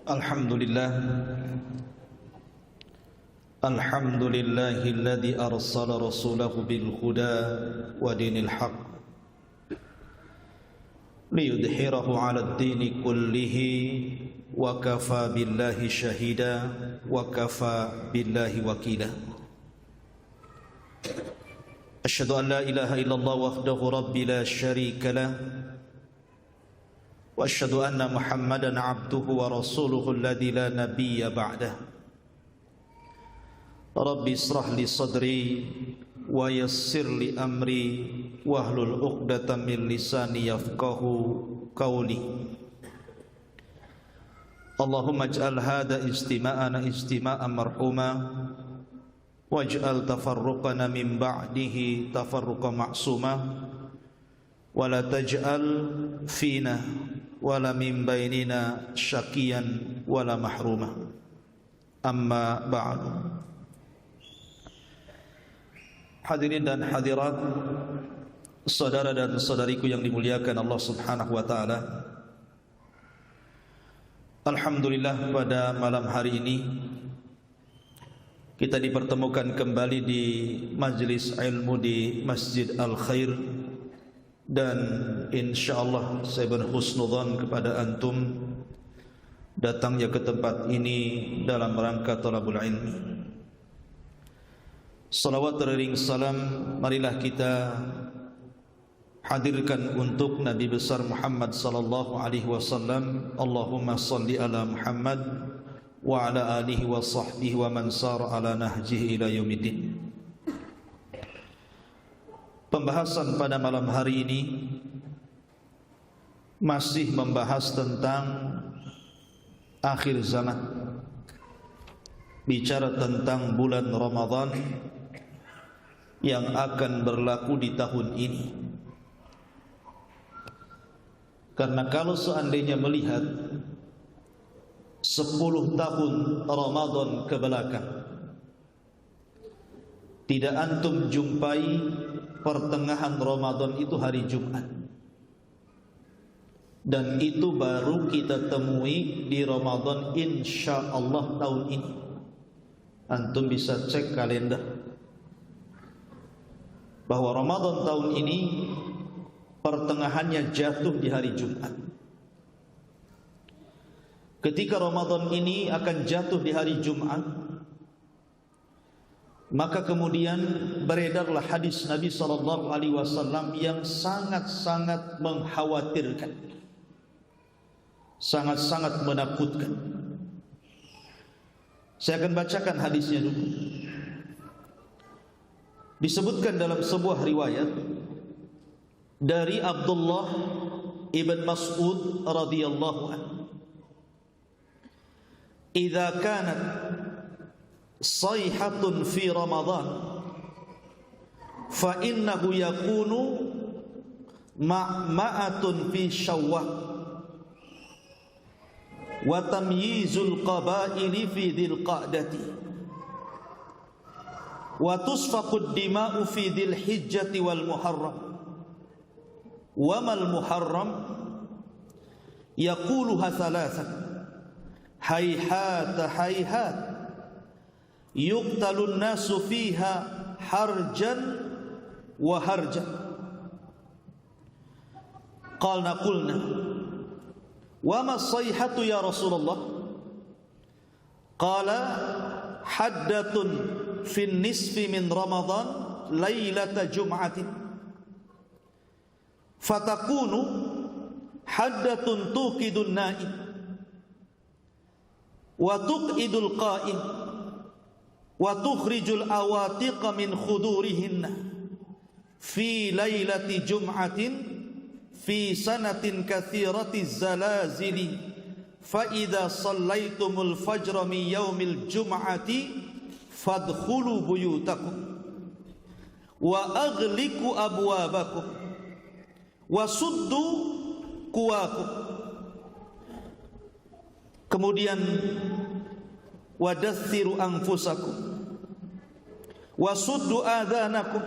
Alhamdulillah Alhamdulillahilladzi arsala rasulahu bil huda wa dinil haq liyudhhirahu 'alad dini kullihi wa kafa billahi shahida wa kafa billahi wakila. Asyhadu an la ilaha illallah wahdahu rabbi la syarika lah wa asyhadu anna Muhammadan 'abduhu wa rasuluhu alladzi la nabiyya ba'dah. Rabbi israh li sadri wa yassir li amri wahlul 'uqdatam min lisani yafqahu qawli. Allahumma ij'al hadha istima'ana istima'an marhuma waj'al tafarruqana min ba'dihi tafarruqan ma'suma wa la taj'al fina wala min bainina syakiyan wala mahruma. Amma ba'du. Hadirin dan hadirat, saudara dan saudariku yang dimuliakan Allah Subhanahu wa taala. Alhamdulillah, pada malam hari ini kita dipertemukan kembali di majlis ilmu di Masjid Al-Khair, dan insyaallah saya berhusnudzan kepada antum datangnya ke tempat ini dalam rangka talabul ilmi. Salawat ring salam marilah kita hadirkan untuk Nabi besar Muhammad sallallahu alaihi wasallam. Allahumma salli ala Muhammad wa ala alihi wa sahbihi wa man sara ala nahjihi ila yaumiddin. Pembahasan pada malam hari ini masih membahas tentang akhir zaman, bicara tentang bulan Ramadan yang akan berlaku di tahun ini. Karena kalau seandainya melihat 10 tahun Ramadan ke belakang, tidak antum jumpai pertengahan Ramadan itu hari Jumat, dan itu baru kita temui di Ramadan insyaallah tahun ini. Antum bisa cek kalender bahwa Ramadan tahun ini pertengahannya jatuh di hari Jumat. Ketika Ramadan ini akan jatuh di hari Jumat, maka kemudian beredarlah hadis Nabi sallallahu alaihi wasallam yang sangat-sangat mengkhawatirkan, sangat-sangat menakutkan. Saya akan bacakan hadisnya dulu. Disebutkan dalam sebuah riwayat dari Abdullah ibn Mas'ud radhiyallahu anhu, "Idza kanat sayhatun fi Ramadan fa innahu yakunu ma'ma'atun fi Syawwal wa tamyizul qabaili fi dzil qa'dati wa tusfaqud dima'u fi dzil hijjati wal muharram wa mal muharram yaquluha thalathan hayhata hayhat yuqtalun nasu fiha harjan wa harjan. Qulna wa ma sayhatu ya Rasulullah? Qala haddatun fin nisfi min Ramadan lailata jum'atin fatakunu haddatun tuqidun na'im wa tuqidul qa'im wa tukhrijul awatiqa min khudurihinna fi lailati jum'atin fi sanatin kathirati zalazili fa idza sallaitumul fajra min yaumil jum'ati fadkhulu buyutakum wa aghliqu abwabakum wa suddu kuwakum." Kemudian wadassiru anfusakum wasuddu adhanakum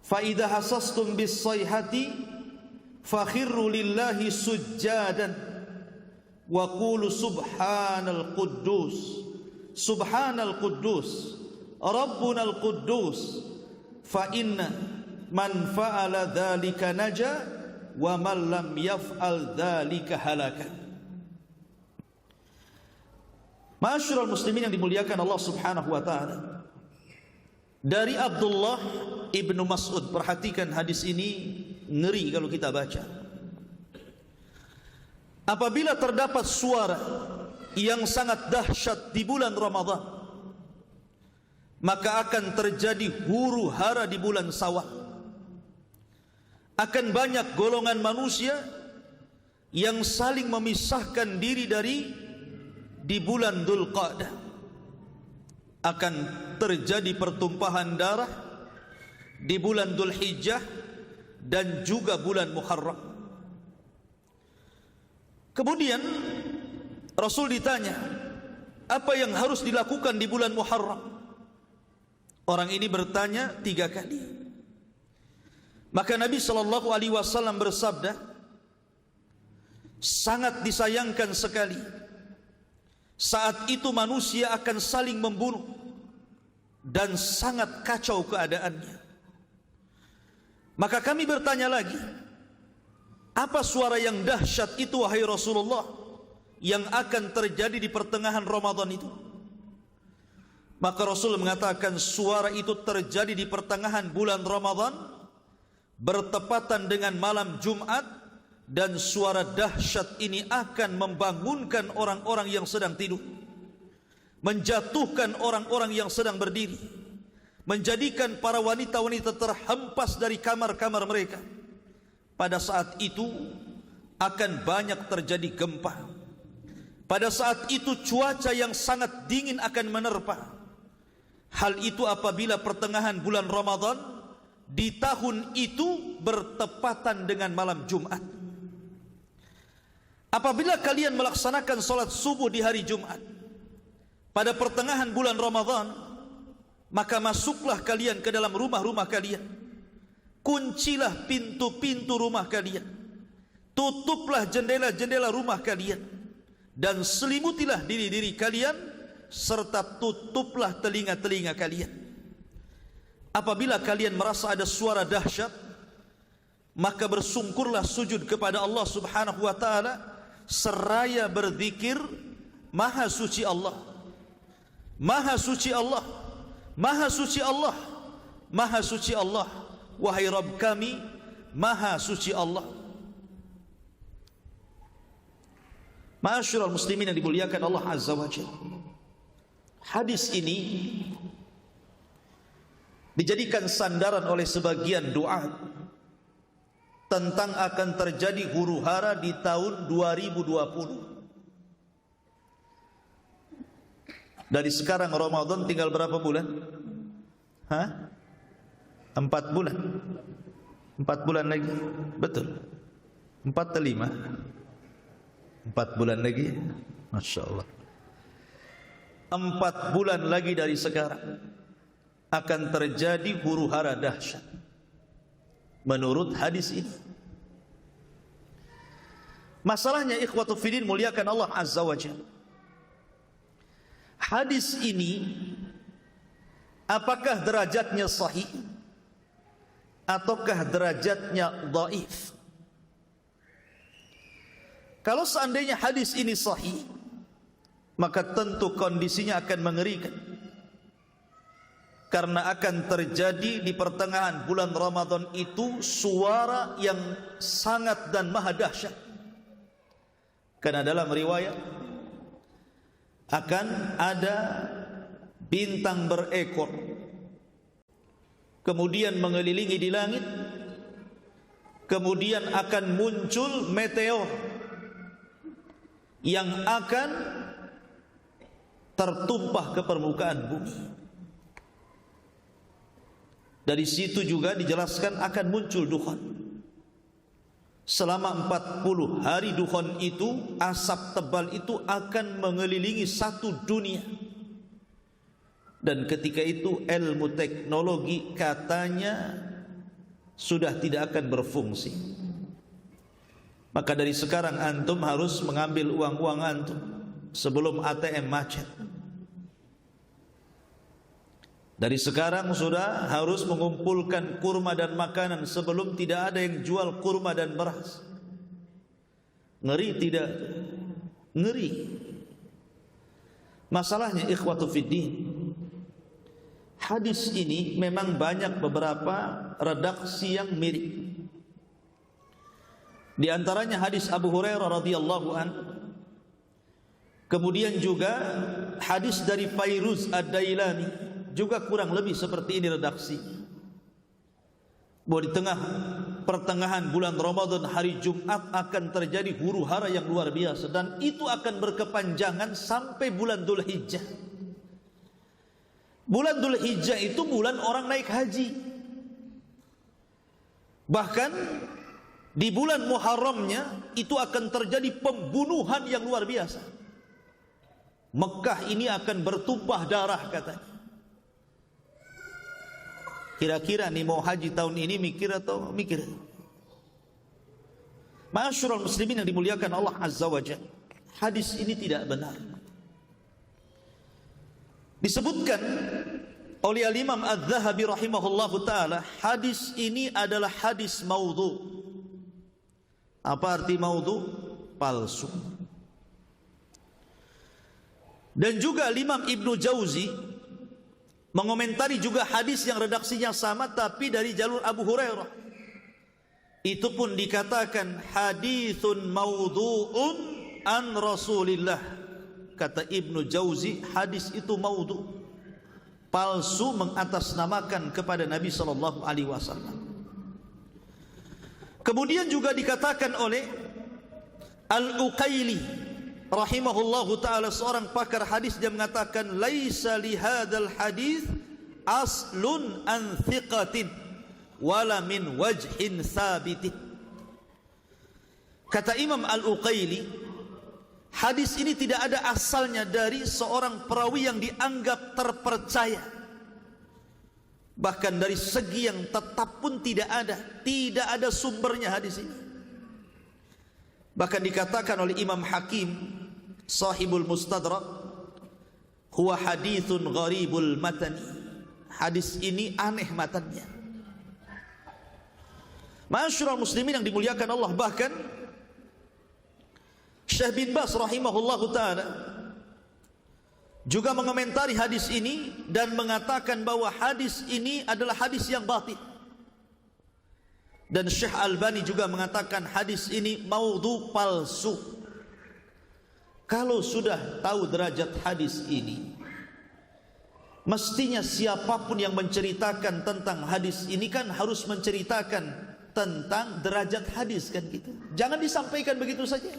fa idza hasastum bis sayhati fakhirru lillahi sujjadan wa qulu subhanal quddus, subhanal quddus, rabbunal quddus, fa inna man fa'ala dzalika naja wa man lam yaf'al dzalika halaka. Ma'asyiral muslimin yang dimuliakan Allah Subhanahu wa taala, dari Abdullah ibnu Mas'ud, perhatikan hadis ini, ngeri kalau kita baca. Apabila terdapat suara yang sangat dahsyat di bulan Ramadan, maka akan terjadi huru hara di bulan Syawal. Akan banyak golongan manusia yang saling memisahkan diri di bulan Dzulqa'dah. Akan terjadi pertumpahan darah di bulan Dzulhijjah dan juga bulan Muharram. Kemudian Rasul ditanya, apa yang harus dilakukan di bulan Muharram? Orang ini bertanya 3 kali. Maka Nabi SAW bersabda, sangat disayangkan sekali saat itu manusia akan saling membunuh dan sangat kacau keadaannya. Maka kami bertanya lagi, apa suara yang dahsyat itu wahai Rasulullah yang akan terjadi di pertengahan Ramadan itu? Maka Rasul mengatakan suara itu terjadi di pertengahan bulan Ramadan, bertepatan dengan malam Jumat, dan suara dahsyat ini akan membangunkan orang-orang yang sedang tidur, menjatuhkan orang-orang yang sedang berdiri, menjadikan para wanita-wanita terhempas dari kamar-kamar mereka. Pada saat itu akan banyak terjadi gempa. Pada saat itu cuaca yang sangat dingin akan menerpa. Hal itu apabila pertengahan bulan Ramadan di tahun itu bertepatan dengan malam Jumat. Apabila kalian melaksanakan salat subuh di hari Jumat pada pertengahan bulan Ramadan, maka masuklah kalian ke dalam rumah-rumah kalian. Kuncilah pintu-pintu rumah kalian, tutuplah jendela-jendela rumah kalian, dan selimutilah diri-diri kalian, serta tutuplah telinga-telinga kalian. Apabila kalian merasa ada suara dahsyat, maka bersungkurlah sujud kepada Allah Subhanahu wa taala seraya berzikir, Maha suci Allah, Maha suci Allah, Maha suci Allah, Maha suci Allah, wahai Rabb kami, Maha suci Allah. Ma'asyiral muslimin yang dimuliakan Allah Azza wa Jalla, hadis ini dijadikan sandaran oleh sebagian duat tentang akan terjadi huru hara di tahun 2020. Dari sekarang Ramadan tinggal berapa bulan? 4 bulan. 4 bulan lagi. Betul. 4 atau 5? 4 bulan lagi. Masya Allah. 4 bulan lagi dari sekarang akan terjadi huru hara dahsyat menurut hadis ini. Masalahnya ikhwatu fillah muliakan Allah Azza wa Jalla, hadis ini apakah derajatnya sahih ataukah derajatnya dhaif? Kalau seandainya hadis ini sahih, maka tentu kondisinya akan mengerikan, karena akan terjadi di pertengahan bulan Ramadan itu suara yang sangat dan maha dahsyat. Karena dalam riwayat akan ada bintang berekor kemudian mengelilingi di langit, kemudian akan muncul meteor yang akan tertumpah ke permukaan bumi. Dari situ juga dijelaskan akan muncul dukhan. Selama 40 hari dukhan itu, asap tebal itu akan mengelilingi satu dunia. Dan ketika itu ilmu teknologi katanya sudah tidak akan berfungsi. Maka dari sekarang antum harus mengambil uang-uang antum sebelum ATM macet. Dari sekarang sudah harus mengumpulkan kurma dan makanan sebelum tidak ada yang jual kurma dan beras. Ngeri tidak? Ngeri. Masalahnya ikhwatu fiddin, hadis ini memang banyak beberapa redaksi yang mirip. Di antaranya hadis Abu Hurairah radhiyallahu an. Kemudian juga hadis dari Fairuz Ad-Dailami, juga kurang lebih seperti ini redaksi. Bahwa di pertengahan bulan Ramadan hari Jumat akan terjadi huru-hara yang luar biasa, dan itu akan berkepanjangan sampai bulan Dzulhijjah. Bulan Dzulhijjah itu bulan orang naik haji. Bahkan di bulan Muharramnya itu akan terjadi pembunuhan yang luar biasa. Mekah ini akan bertumpah darah katanya. Kira-kira nih mau haji tahun ini mikir atau mikir? Ma'asyiral muslimin yang dimuliakan Allah Azza wa Jalla, hadis ini tidak benar. Disebutkan oleh Al-Imam Adz-Dzahabi rahimahullahu taala, hadis ini adalah hadis maudhu. Apa arti maudhu? Palsu. Dan juga Imam Ibnu Jauzi mengomentari juga hadis yang redaksinya sama tapi dari jalur Abu Hurairah. Itu pun dikatakan haditsun maudhu'un an Rasulillah. Kata Ibnu Jauzi, hadis itu maudhu, palsu, mengatasnamakan kepada Nabi sallallahu alaihi wasallam. Kemudian juga dikatakan oleh Al-Uqaili rahimahullahu ta'ala, seorang pakar hadis, dia mengatakan laisa li hadzal hadis aslun an thiqatin wala min wajhin sabitin. Kata Imam Al-Uqaili, hadis ini tidak ada asalnya dari seorang perawi yang dianggap terpercaya. Bahkan dari segi yang tetap pun tidak ada sumbernya hadis ini. Bahkan dikatakan oleh Imam Hakim sahibul Mustadrak, huwa haditsun gharibul matani, hadis ini aneh matannya. Ma'asyiral muslimin yang dimuliakan Allah, bahkan Syekh bin Baz rahimahullahu taala juga mengomentari hadis ini dan mengatakan bahwa hadis ini adalah hadis yang batil. Dan Syekh Albani juga mengatakan hadis ini maudhu, palsu. Kalau sudah tahu derajat hadis ini, mestinya siapapun yang menceritakan tentang hadis ini kan harus menceritakan tentang derajat hadis, kan gitu. Jangan disampaikan begitu saja.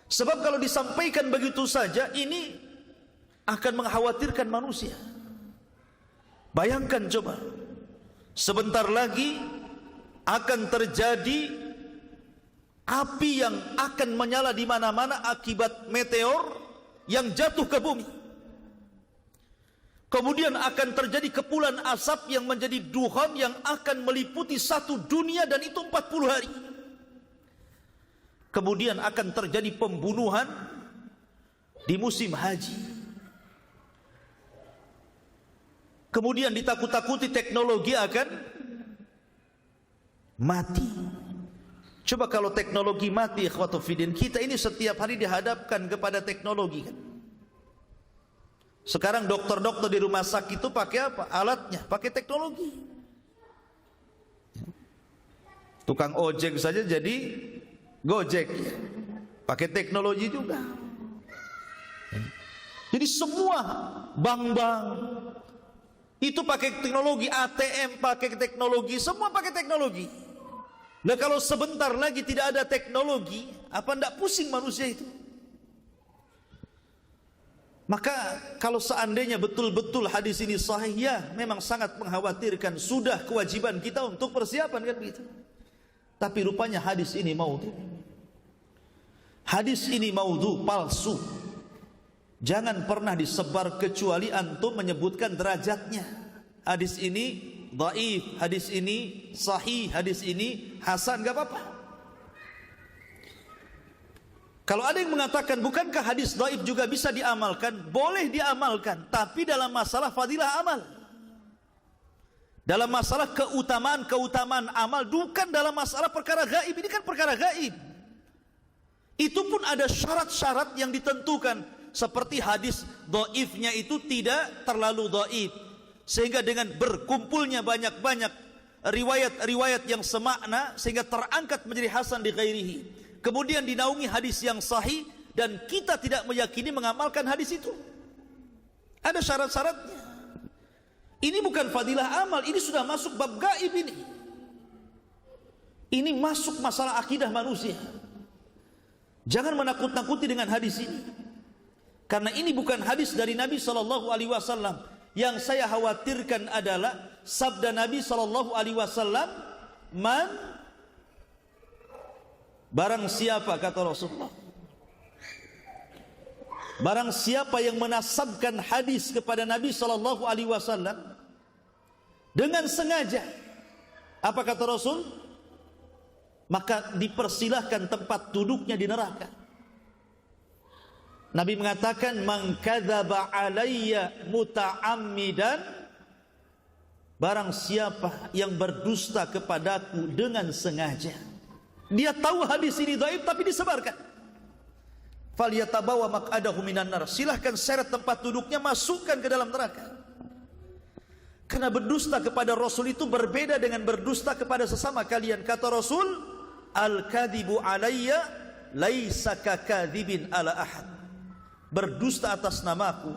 Sebab kalau disampaikan begitu saja, ini akan mengkhawatirkan manusia. Bayangkan coba, sebentar lagi akan terjadi api yang akan menyala di mana-mana akibat meteor yang jatuh ke bumi. Kemudian akan terjadi kepulan asap yang menjadi duhan yang akan meliputi satu dunia, dan itu 40 hari. Kemudian akan terjadi pembunuhan di musim haji. Kemudian ditakut-takuti teknologi akan mati. Coba kalau teknologi mati, ikhwatu fiddin, kita ini setiap hari dihadapkan kepada teknologi kan. Sekarang dokter-dokter di rumah sakit itu pakai apa? Alatnya pakai teknologi. Tukang ojek saja jadi Gojek, pakai teknologi juga. Jadi semua bank-bank itu pakai teknologi, ATM pakai teknologi, semua pakai teknologi. Nah kalau sebentar lagi tidak ada teknologi, apa ndak pusing manusia itu? Maka kalau seandainya betul-betul hadis ini sahih, ya memang sangat mengkhawatirkan. Sudah kewajiban kita untuk persiapan kan begitu. Tapi rupanya hadis ini maudhu. Hadis ini maudhu, palsu. Jangan pernah disebar kecuali antum menyebutkan derajatnya. Hadis ini dhaif, hadis ini sahih, hadis ini hasan, enggak apa-apa. Kalau ada yang mengatakan bukankah hadis dhaif juga bisa diamalkan? Boleh diamalkan, tapi dalam masalah fadilah amal. Dalam masalah keutamaan amal, bukan dalam masalah perkara gaib. Ini kan perkara gaib. Itu pun ada syarat-syarat yang ditentukan. Seperti hadis dhaifnya itu tidak terlalu dhaif, sehingga dengan berkumpulnya banyak-banyak riwayat-riwayat yang semakna sehingga terangkat menjadi hasan di ghairihi. Kemudian dinaungi hadis yang sahih dan kita tidak meyakini mengamalkan hadis itu. Ada syarat-syaratnya. Ini bukan fadilah amal, ini sudah masuk bab gaib ini. Ini masuk masalah akidah manusia. Jangan menakut-nakuti dengan hadis ini. Karena ini bukan hadis dari Nabi SAW. Yang saya khawatirkan adalah sabda Nabi SAW, barang siapa, kata Rasulullah, barang siapa yang menasabkan hadis kepada Nabi SAW dengan sengaja, apa kata Rasul? Maka dipersilahkan tempat duduknya di neraka. Nabi mengatakan, man kadzaba alayya muta'ammidan, barang siapa yang berdusta kepadaku dengan sengaja. Dia tahu hadis ini dhaif tapi disebarkan. Falyatabawa maq'adahu minan nar. Silahkan seret tempat duduknya, masukkan ke dalam neraka. Karena berdusta kepada Rasul itu berbeda dengan berdusta kepada sesama kalian. Kata Rasul, al-kadhibu alayya laisa kakadzibin ala ahad. Berdusta atas namaku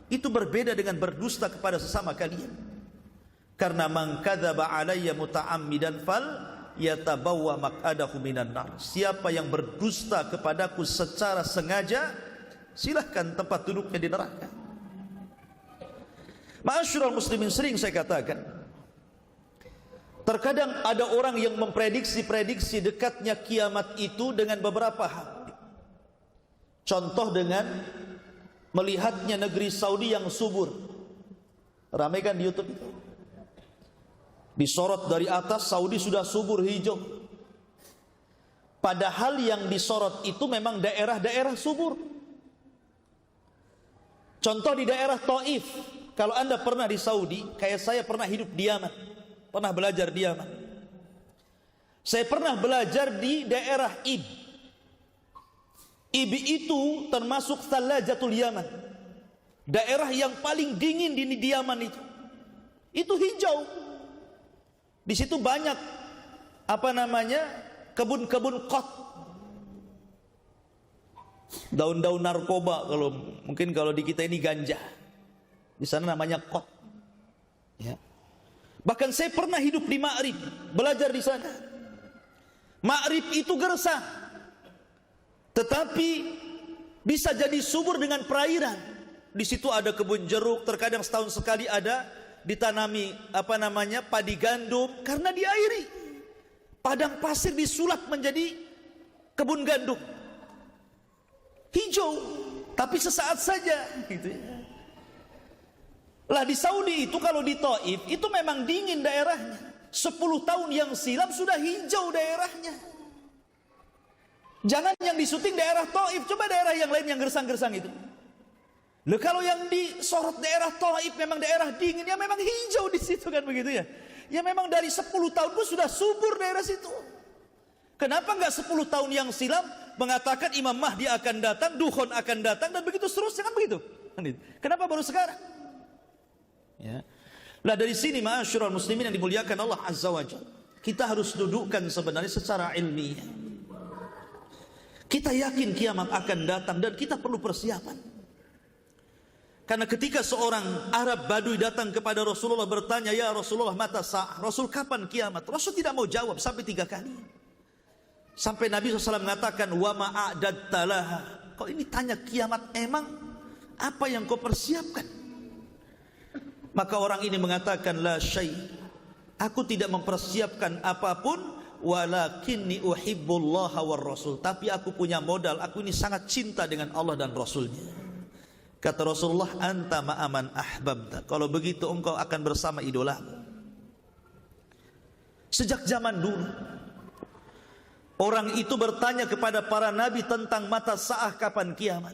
itu berbeda dengan berdusta kepada sesama kalian. Karena man kadzaba alayya muta'ammidan fal yatabawwa maq'adahu minan nar. Siapa yang berdusta kepadaku secara sengaja, silahkan tempat duduknya di neraka. Ma'asyiral muslimin, sering saya katakan, terkadang ada orang yang memprediksi dekatnya kiamat itu dengan beberapa hal. Contoh dengan melihatnya negeri Saudi yang subur. Ramai kan di YouTube itu. Disorot dari atas, Saudi sudah subur hijau. Padahal yang disorot itu memang daerah-daerah subur. Contoh di daerah Taif. Kalau Anda pernah di Saudi, kayak saya pernah hidup di Yaman, pernah belajar di Yaman. Saya pernah belajar di daerah Ib. Ib itu termasuk Thalajatul Yaman, daerah yang paling dingin di Yaman itu. Itu hijau. Di situ banyak kebun-kebun qat, daun-daun narkoba, kalau di kita ini ganja. Di sana namanya qat. Ya. Bahkan saya pernah hidup di Ma'rib, belajar di sana. Ma'rib itu gersang, tetapi bisa jadi subur dengan perairan. Di situ ada kebun jeruk, terkadang setahun sekali ada ditanami padi gandum karena diairi. Padang pasir disulap menjadi kebun gandum. Hijau, tapi sesaat saja gitu ya. Lah di Saudi itu, kalau di Taif itu memang dingin daerahnya. 10 tahun yang silam sudah hijau daerahnya. Jangan yang disuting daerah Taif, coba daerah yang lain yang gersang-gersang itu. Loh, kalau yang disorot daerah Taif memang daerah dingin, ya memang hijau di situ kan begitu ya. Ya memang dari 10 tahun pun sudah subur daerah situ. Kenapa enggak 10 tahun yang silam mengatakan Imam Mahdi akan datang, Dukhon akan datang, dan begitu seterusnya kan begitu? Kenapa baru sekarang? Ya. Lah dari sini ma'asyiral muslimin yang dimuliakan Allah Azza wa Jalla, kita harus dudukkan sebenarnya secara ilmiah. Kita yakin kiamat akan datang dan kita perlu persiapan. Karena ketika seorang Arab Baduy datang kepada Rasulullah bertanya, ya Rasulullah, mata sa'ah, Rasul kapan kiamat? Rasul tidak mau jawab sampai 3 kali. Sampai Nabi SAW mengatakan, wa ma'a'dadta laha. Kau ini tanya kiamat, emang apa yang kau persiapkan? Maka orang ini mengatakan, la syai', aku tidak mempersiapkan apapun, walakinni uhibbullaha war rasul, tapi aku punya modal, aku ini sangat cinta dengan Allah dan Rasulnya. Kata Rasulullah, anta ma'aman ahbabta, kalau begitu engkau akan bersama idolamu. Sejak zaman dulu Orang itu bertanya kepada para nabi tentang mata sa'ah, kapan kiamat.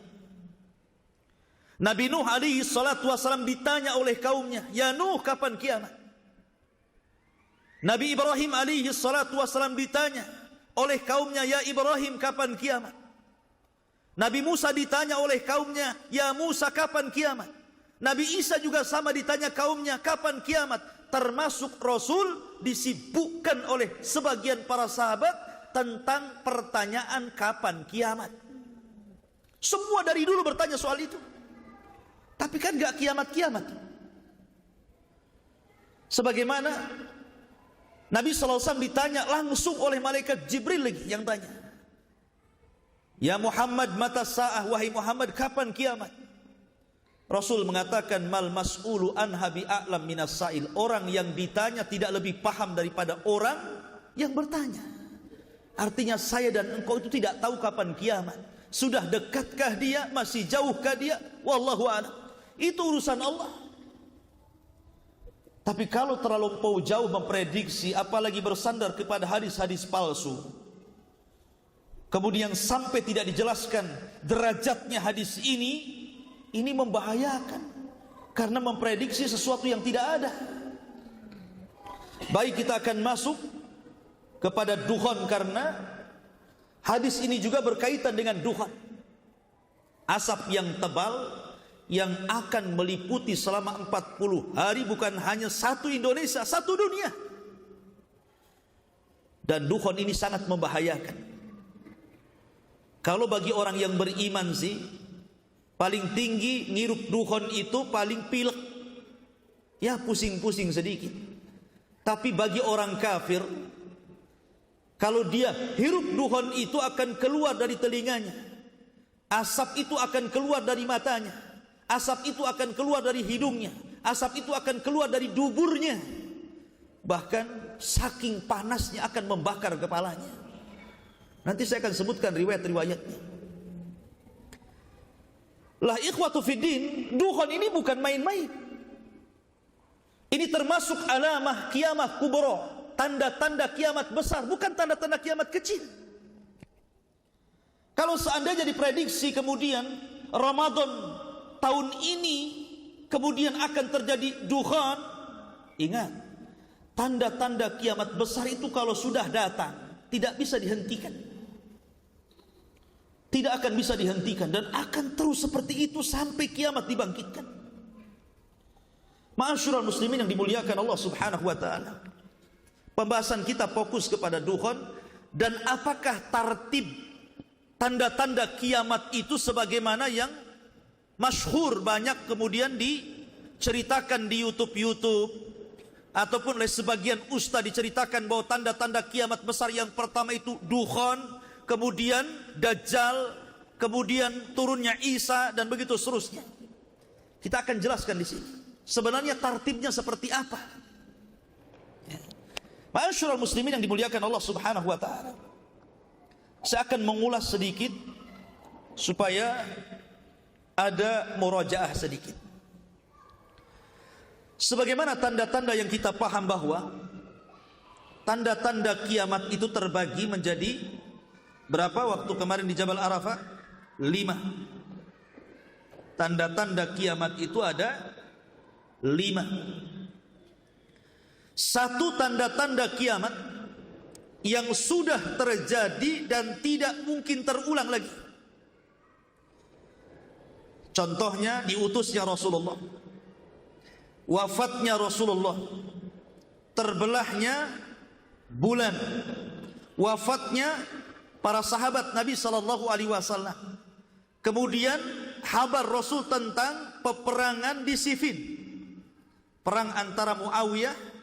Nabi Nuh alaihi salatu wasalam ditanya oleh kaumnya, "Ya Nuh, kapan kiamat?" Nabi Ibrahim alaihi salatu wasalam ditanya oleh kaumnya, "Ya Ibrahim, kapan kiamat?" Nabi Musa ditanya oleh kaumnya, "Ya Musa, kapan kiamat?" Nabi Isa juga sama ditanya kaumnya, "Kapan kiamat?" Termasuk Rasul disibukkan oleh sebagian para sahabat tentang pertanyaan kapan kiamat. Semua dari dulu bertanya soal itu. Tapi kan gak kiamat-kiamat. Sebagaimana Nabi SAW ditanya langsung oleh malaikat Jibril lagi yang tanya, "Ya Muhammad, mata sa'ah, wahai Muhammad, kapan kiamat?" Rasul mengatakan, "Mal mas'ulu anha bi'a'lam minas sa'il." Orang yang ditanya tidak lebih paham daripada orang yang bertanya. Artinya saya dan engkau itu tidak tahu kapan kiamat. Sudah dekatkah dia? Masih jauhkah dia? Wallahu a'lam. Itu urusan Allah. Tapi kalau terlalu jauh memprediksi, apalagi bersandar kepada hadis-hadis palsu, kemudian sampai tidak dijelaskan derajatnya hadis ini membahayakan. Karena memprediksi sesuatu yang tidak ada. Baik, kita akan masuk kepada dukhon, karena hadis ini juga berkaitan dengan dukhon, asap yang tebal yang akan meliputi selama 40 hari bukan hanya satu Indonesia, satu dunia. Dan dukhon ini sangat membahayakan. Kalau bagi orang yang beriman sih, paling tinggi ngirup dukhon itu paling pilek, ya pusing-pusing sedikit. Tapi bagi orang kafir, kalau dia hirup dukhon itu akan keluar dari telinganya, asap itu akan keluar dari matanya, asap itu akan keluar dari hidungnya, asap itu akan keluar dari duburnya. Bahkan saking panasnya akan membakar kepalanya. Nanti saya akan sebutkan riwayat-riwayatnya. Lah ikhwatu fiddin, dukhon ini bukan main-main. Ini termasuk alamah kiamah kubra, tanda-tanda kiamat besar, bukan tanda-tanda kiamat kecil. Kalau seandainya diprediksi kemudian Ramadan tahun ini kemudian akan terjadi dukhon, ingat, tanda-tanda kiamat besar itu kalau sudah datang tidak bisa dihentikan. Tidak akan bisa dihentikan dan akan terus seperti itu sampai kiamat dibangkitkan. Ma'asyiral muslimin yang dimuliakan Allah Subhanahu wa taala. Pembahasan kita fokus kepada dukhon dan apakah tartib tanda-tanda kiamat itu sebagaimana yang masyhur banyak kemudian diceritakan di YouTube ataupun oleh sebagian ustaz diceritakan bahwa tanda-tanda kiamat besar yang pertama itu dukhon, kemudian Dajjal, kemudian turunnya Isa dan begitu seterusnya. Kita akan jelaskan di sini. Sebenarnya tartibnya seperti apa? Ma'asyiral muslimin yang dimuliakan Allah Subhanahu wa taala. Saya akan mengulas sedikit supaya ada murajaah sedikit. Sebagaimana tanda-tanda yang kita paham bahwa tanda-tanda kiamat itu terbagi menjadi berapa waktu kemarin di Jabal Arafah? 5. Tanda-tanda kiamat itu ada 5. Satu tanda-tanda kiamat yang sudah terjadi dan tidak mungkin terulang lagi. Contohnya diutusnya Rasulullah, wafatnya Rasulullah, terbelahnya bulan, wafatnya para sahabat Nabi sallallahu alaihi wasallam. Kemudian kabar Rasul tentang peperangan di Siffin, perang antara Muawiyah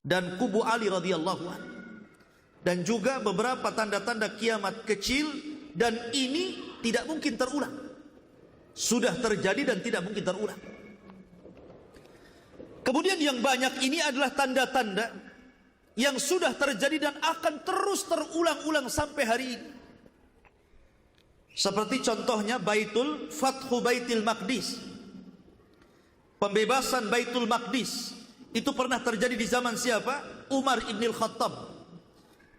dan kubu Ali radhiyallahu anhu. Dan juga beberapa tanda-tanda kiamat kecil dan ini tidak mungkin terulang. Sudah terjadi dan tidak mungkin terulang. Kemudian yang banyak ini adalah tanda-tanda yang sudah terjadi dan akan terus terulang-ulang sampai hari ini. Seperti contohnya Fathu Baitul Maqdis, pembebasan Baitul Maqdis. Itu pernah terjadi di zaman siapa? Umar ibn al-Khattab.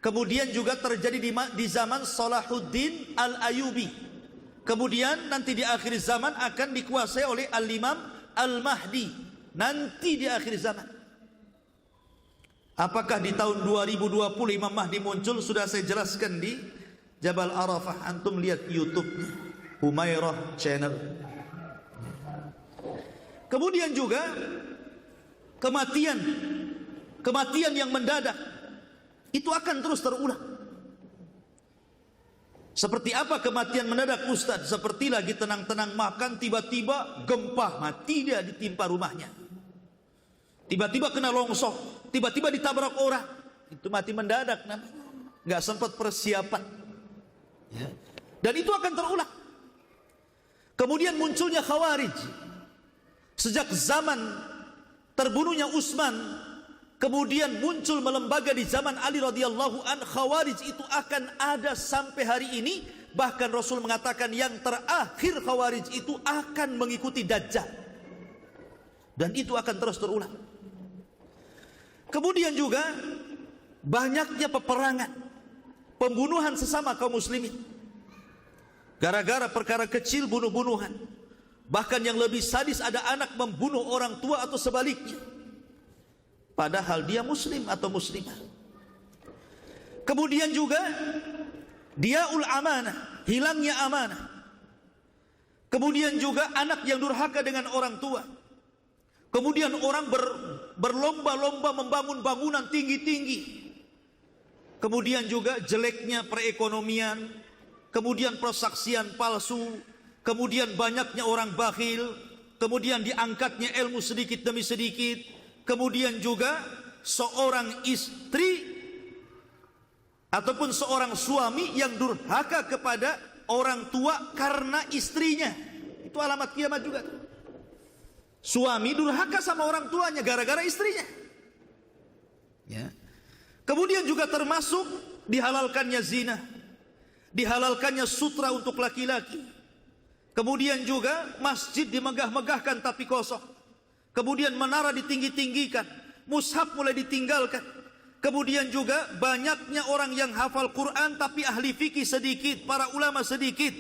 Kemudian juga terjadi di zaman Salahuddin Al-Ayyubi. Kemudian nanti di akhir zaman akan dikuasai oleh Al-Imam Al-Mahdi. Nanti di akhir zaman. Apakah di tahun 2020 Imam Mahdi muncul? Sudah saya jelaskan di Jabal Arafah. Antum lihat YouTube Humairah Channel. Kemudian juga kematian yang mendadak itu akan terus terulang. Seperti apa kematian mendadak, Ustaz? Seperti lagi tenang-tenang makan, tiba-tiba gempa, mati dia ditimpa rumahnya. Tiba-tiba kena longsor, tiba-tiba ditabrak orang. Itu mati mendadak namanya. Nggak sempat persiapan. Ya. Dan itu akan terulang. Kemudian munculnya Khawarij. Sejak zaman terbunuhnya Utsman, kemudian muncul melembaga di zaman Ali radhiyallahu an. Khawarij itu akan ada sampai hari ini. Bahkan Rasul mengatakan yang terakhir Khawarij itu akan mengikuti Dajjal. Dan itu akan terus terulang. Kemudian juga banyaknya peperangan, pembunuhan sesama kaum muslimin. Gara-gara perkara kecil bunuh-bunuhan. Bahkan yang lebih sadis, ada anak membunuh orang tua atau sebaliknya. Padahal dia muslim atau muslimah. Kemudian juga diaul amanah, hilangnya amanah. Kemudian juga anak yang durhaka dengan orang tua. Kemudian orang berlomba-lomba membangun bangunan tinggi-tinggi. Kemudian juga jeleknya perekonomian. Kemudian persaksian palsu. Kemudian banyaknya orang bakhil. Kemudian diangkatnya ilmu sedikit demi sedikit. Kemudian juga seorang istri ataupun seorang suami yang durhaka kepada orang tua karena istrinya. Itu alamat kiamat juga. Suami durhaka sama orang tuanya gara-gara istrinya. Ya. Kemudian juga termasuk dihalalkannya zina, dihalalkannya sutra untuk laki-laki. Kemudian juga masjid dimegah-megahkan tapi kosong. Kemudian menara ditinggi-tinggikan, mushaf mulai ditinggalkan. Kemudian juga banyaknya orang yang hafal Quran tapi ahli fikih sedikit, para ulama sedikit.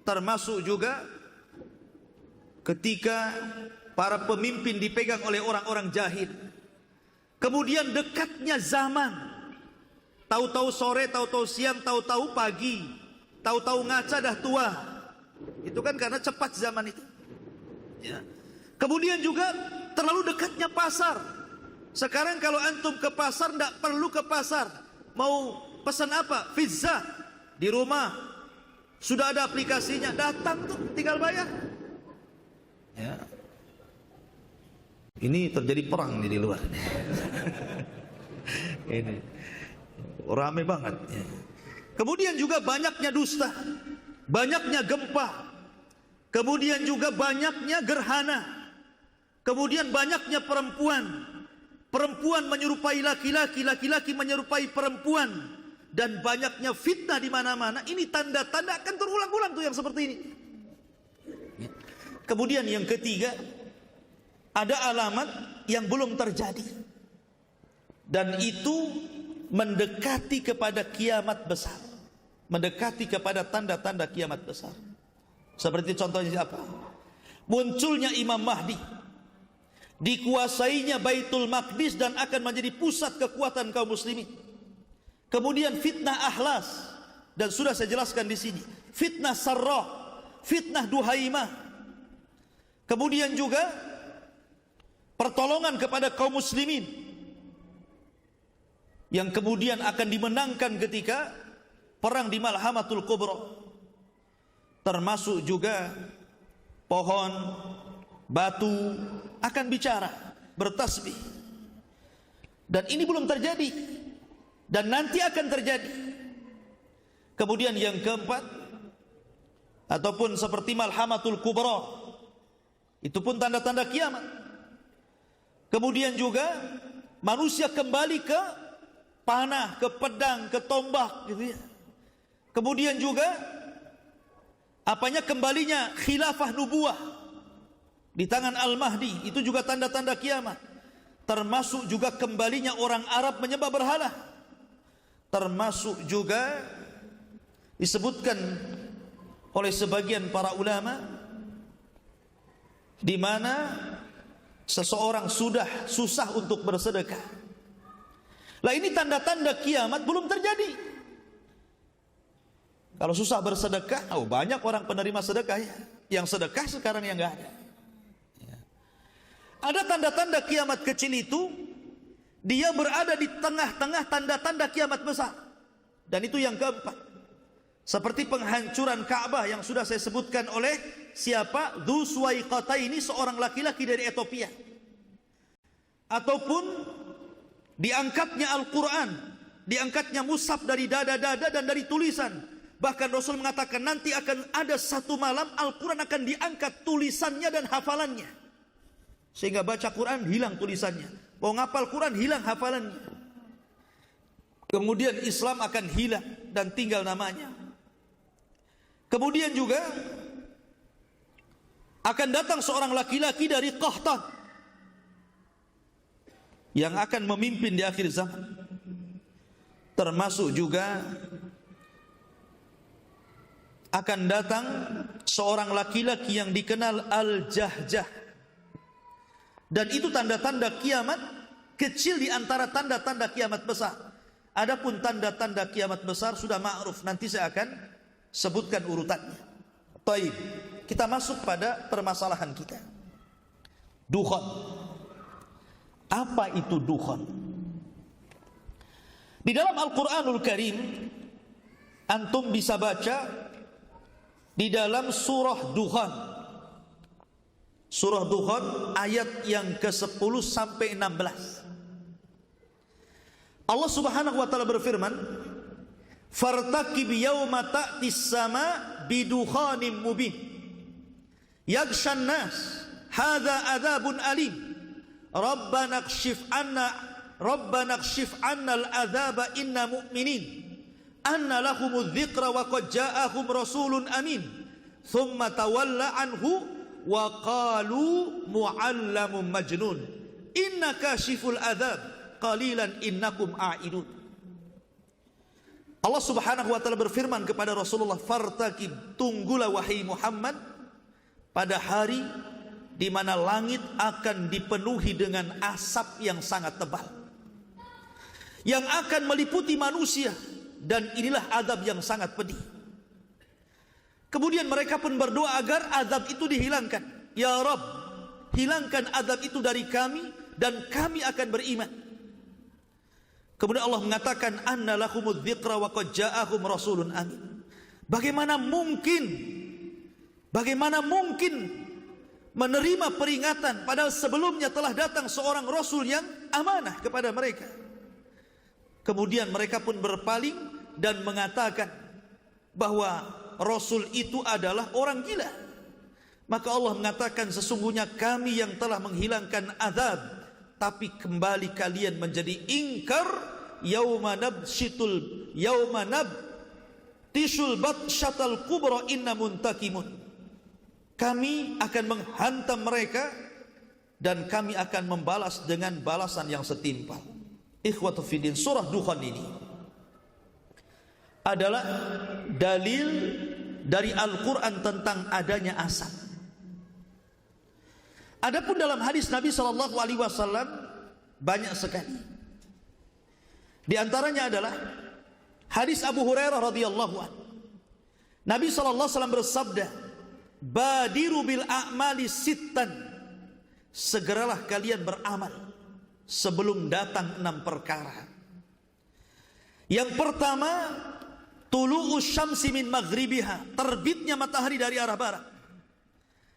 Termasuk juga ketika para pemimpin dipegang oleh orang-orang jahil. Kemudian dekatnya zaman. Tahu-tahu sore, tahu-tahu siang, tahu-tahu pagi. Tahu-tahu ngaca dah tua. Itu kan karena cepat zaman itu. Ya. Kemudian juga terlalu dekatnya pasar. Sekarang kalau antum ke pasar, tidak perlu ke pasar. Mau pesan apa? Pizza di rumah. Sudah ada aplikasinya. Datang tuh, tinggal bayar. Ya. Ini terjadi perang di luar. Ini ramai banget. Ya. Kemudian juga banyaknya dusta, banyaknya gempa, kemudian juga banyaknya gerhana, kemudian banyaknya perempuan. Perempuan menyerupai laki-laki, laki-laki menyerupai perempuan, dan banyaknya fitnah di mana-mana. Ini tanda-tanda akan terulang-ulang tuh yang seperti ini. Kemudian yang ketiga, ada alamat yang belum terjadi, dan itu mendekati kepada kiamat besar, mendekati kepada tanda-tanda kiamat besar. Seperti contohnya siapa? Munculnya Imam Mahdi, dikuasainya Baitul Maqdis dan akan menjadi pusat kekuatan kaum muslimin. Kemudian fitnah Ahlas, dan sudah saya jelaskan di sini. Fitnah Sarrah, fitnah Duhaimah. Kemudian juga pertolongan kepada kaum muslimin yang kemudian akan dimenangkan ketika perang di Malhamatul Kubra. Termasuk juga pohon, batu akan bicara, bertasbih. Dan ini belum terjadi, dan nanti akan terjadi. Kemudian yang keempat, ataupun seperti Malhamatul Kubra, itu pun tanda-tanda kiamat. Kemudian juga manusia kembali ke panah, ke pedang, ke tombak, gitu ya. Kemudian juga apanya, kembalinya khilafah nubuah di tangan Al-Mahdi, itu juga tanda-tanda kiamat. Termasuk juga kembalinya orang Arab menyembah berhala. termasuk juga disebutkan oleh sebagian para ulama di mana seseorang sudah susah untuk bersedekah. Lah ini tanda-tanda kiamat belum terjadi. Kalau susah bersedekah, banyak orang penerima sedekah ya. Yang sedekah sekarang yang enggak ada. Ada tanda-tanda kiamat kecil itu, dia berada di tengah-tengah tanda-tanda kiamat besar. Dan itu yang keempat. Seperti penghancuran Ka'bah yang sudah saya sebutkan oleh siapa? Dzu Suwaiqataini, seorang laki-laki dari Ethiopia. Ataupun diangkatnya Al-Quran, diangkatnya mushaf dari dada-dada dan dari tulisan. Bahkan Rasul mengatakan nanti akan ada satu malam Al-Quran akan diangkat tulisannya dan hafalannya. Sehingga baca Quran hilang tulisannya, mau ngapal Quran hilang hafalannya. Kemudian Islam akan hilang dan tinggal namanya. Kemudian juga akan datang seorang laki-laki dari Qahtan yang akan memimpin di akhir zaman. Termasuk juga akan datang seorang laki-laki yang dikenal Al-Jahjah. Dan itu tanda-tanda kiamat kecil di antara tanda-tanda kiamat besar. Adapun tanda-tanda kiamat besar sudah ma'ruf, nanti saya akan sebutkan urutannya. Baik, kita masuk pada permasalahan kita. Dukhan. Apa itu dukhan? Di dalam Al-Quranul Karim, antum bisa baca di dalam surah Dukhan. Surah Dukhan ayat yang ke-10 sampai 16. Allah Subhanahu wa taala berfirman, "Fartaqib yauma ta'tis sama bidukhanin mubin. Yaghshan nas, hadza adzabun alim. Rabbana kshif anna al-adzaba inna mu'minin. Anna lahumudz dzikra wa qad ja'ahum rasulun amin. Thumma tawalla anhu wa qalu mu'allamun majnun. Inna kashiful adzab qalilan innakum a'idun." Allah Subhanahu wa taala berfirman kepada Rasulullah, "Fartaqib, tunggulah wahai Muhammad pada hari di mana langit akan dipenuhi dengan asap yang sangat tebal yang akan meliputi manusia, dan inilah azab yang sangat pedih." Kemudian mereka pun berdoa agar azab itu dihilangkan. "Ya Rabb, hilangkan azab itu dari kami dan kami akan beriman." Kemudian Allah mengatakan, "Anna lahumudz dzikra wa qad ja'ahum rasulun amin." Bagaimana mungkin menerima peringatan padahal sebelumnya telah datang seorang rasul yang amanah kepada mereka. Kemudian mereka pun berpaling dan mengatakan bahwa Rasul itu adalah orang gila. Maka Allah mengatakan, sesungguhnya kami yang telah menghilangkan azab, tapi kembali kalian menjadi ingkar. Yauma nabshitul yauma nabtishul batshatal kubra inna muntakimun. Kami akan menghantam mereka dan kami akan membalas dengan balasan yang setimpal. Ikhwatu fiddin, surah Dukhan ini adalah dalil dari Al-Quran tentang adanya asap. Adapun dalam hadis Nabi SAW banyak sekali. Di antaranya adalah hadis Abu Hurairah radhiyallahu anhu. Nabi SAW bersabda, "Badiru bil a'mali sittan." Segeralah kalian beramal sebelum datang 6 perkara. Yang pertama, tulu'us syamsi min maghribiha, terbitnya matahari dari arah barat.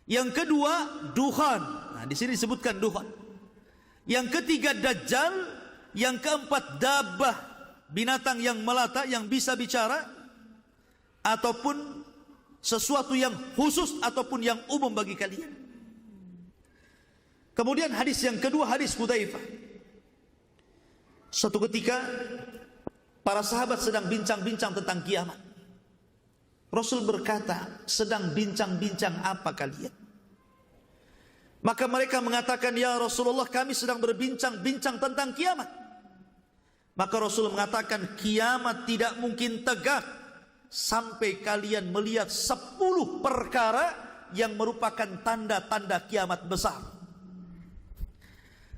Yang kedua, dukhan. Nah, di sini disebutkan dukhan. Yang ketiga, dajjal. Yang keempat, dabbah, binatang yang melata yang bisa bicara, ataupun sesuatu yang khusus ataupun yang umum bagi kalian. Kemudian hadis yang kedua, hadis Hudzaifah. Suatu ketika para sahabat sedang bincang-bincang tentang kiamat. Rasul berkata, "Sedang bincang-bincang apa kalian?" Maka mereka mengatakan, "Ya Rasulullah, kami sedang berbincang-bincang tentang kiamat." Maka Rasul mengatakan kiamat tidak mungkin tegak sampai kalian melihat 10 perkara yang merupakan tanda-tanda kiamat besar.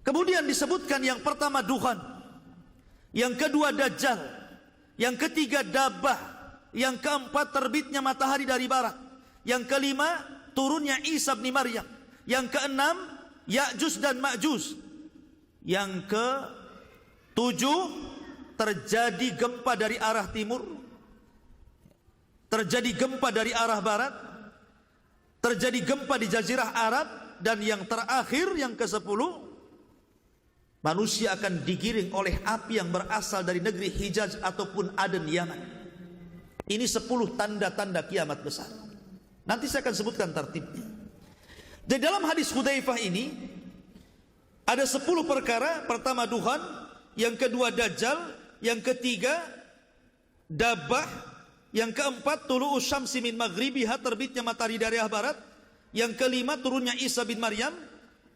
Kemudian disebutkan yang pertama dukhan, yang kedua dajjal, yang ketiga dabah, yang keempat terbitnya matahari dari barat, yang kelima turunnya Isa bin Maryam, yang keenam Ya'juj dan Ma'juj, yang ketujuh terjadi gempa dari arah timur, terjadi gempa dari arah barat, terjadi gempa di Jazirah Arab, dan yang terakhir yang ke-10 manusia akan digiring oleh api yang berasal dari negeri Hijaz ataupun Aden Yaman. Ini 10 tanda-tanda kiamat besar. Nanti saya akan sebutkan tertibnya. Di dalam hadis Hudzaifah ini ada 10 perkara. Pertama dukhan, yang kedua dajjal, yang ketiga dabah, yang keempat tulu'us syamsi min maghribiha, terbitnya matahari dari arah barat, yang kelima turunnya Isa bin Maryam,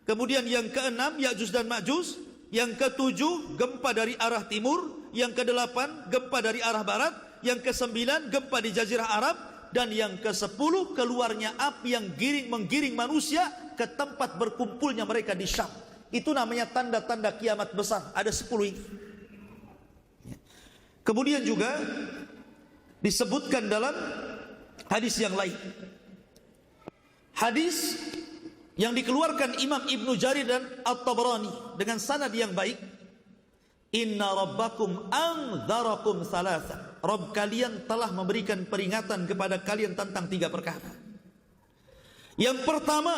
kemudian yang keenam Ya'juj dan Ma'juj, yang ketujuh gempa dari arah timur, yang kedelapan gempa dari arah barat, yang kesembilan gempa di Jazirah Arab, dan yang ke-10 keluarnya api yang menggiring manusia ke tempat berkumpulnya mereka di Syam. Itu namanya tanda-tanda kiamat besar. Ada 10 ini. Kemudian juga disebutkan dalam hadis yang lain, hadis yang dikeluarkan Imam Ibnu Jarir dan At-Tabrani dengan sanad yang baik, inna rabbakum anzarakum salasa, Rabb kalian telah memberikan peringatan kepada kalian tentang 3 perkara. Yang pertama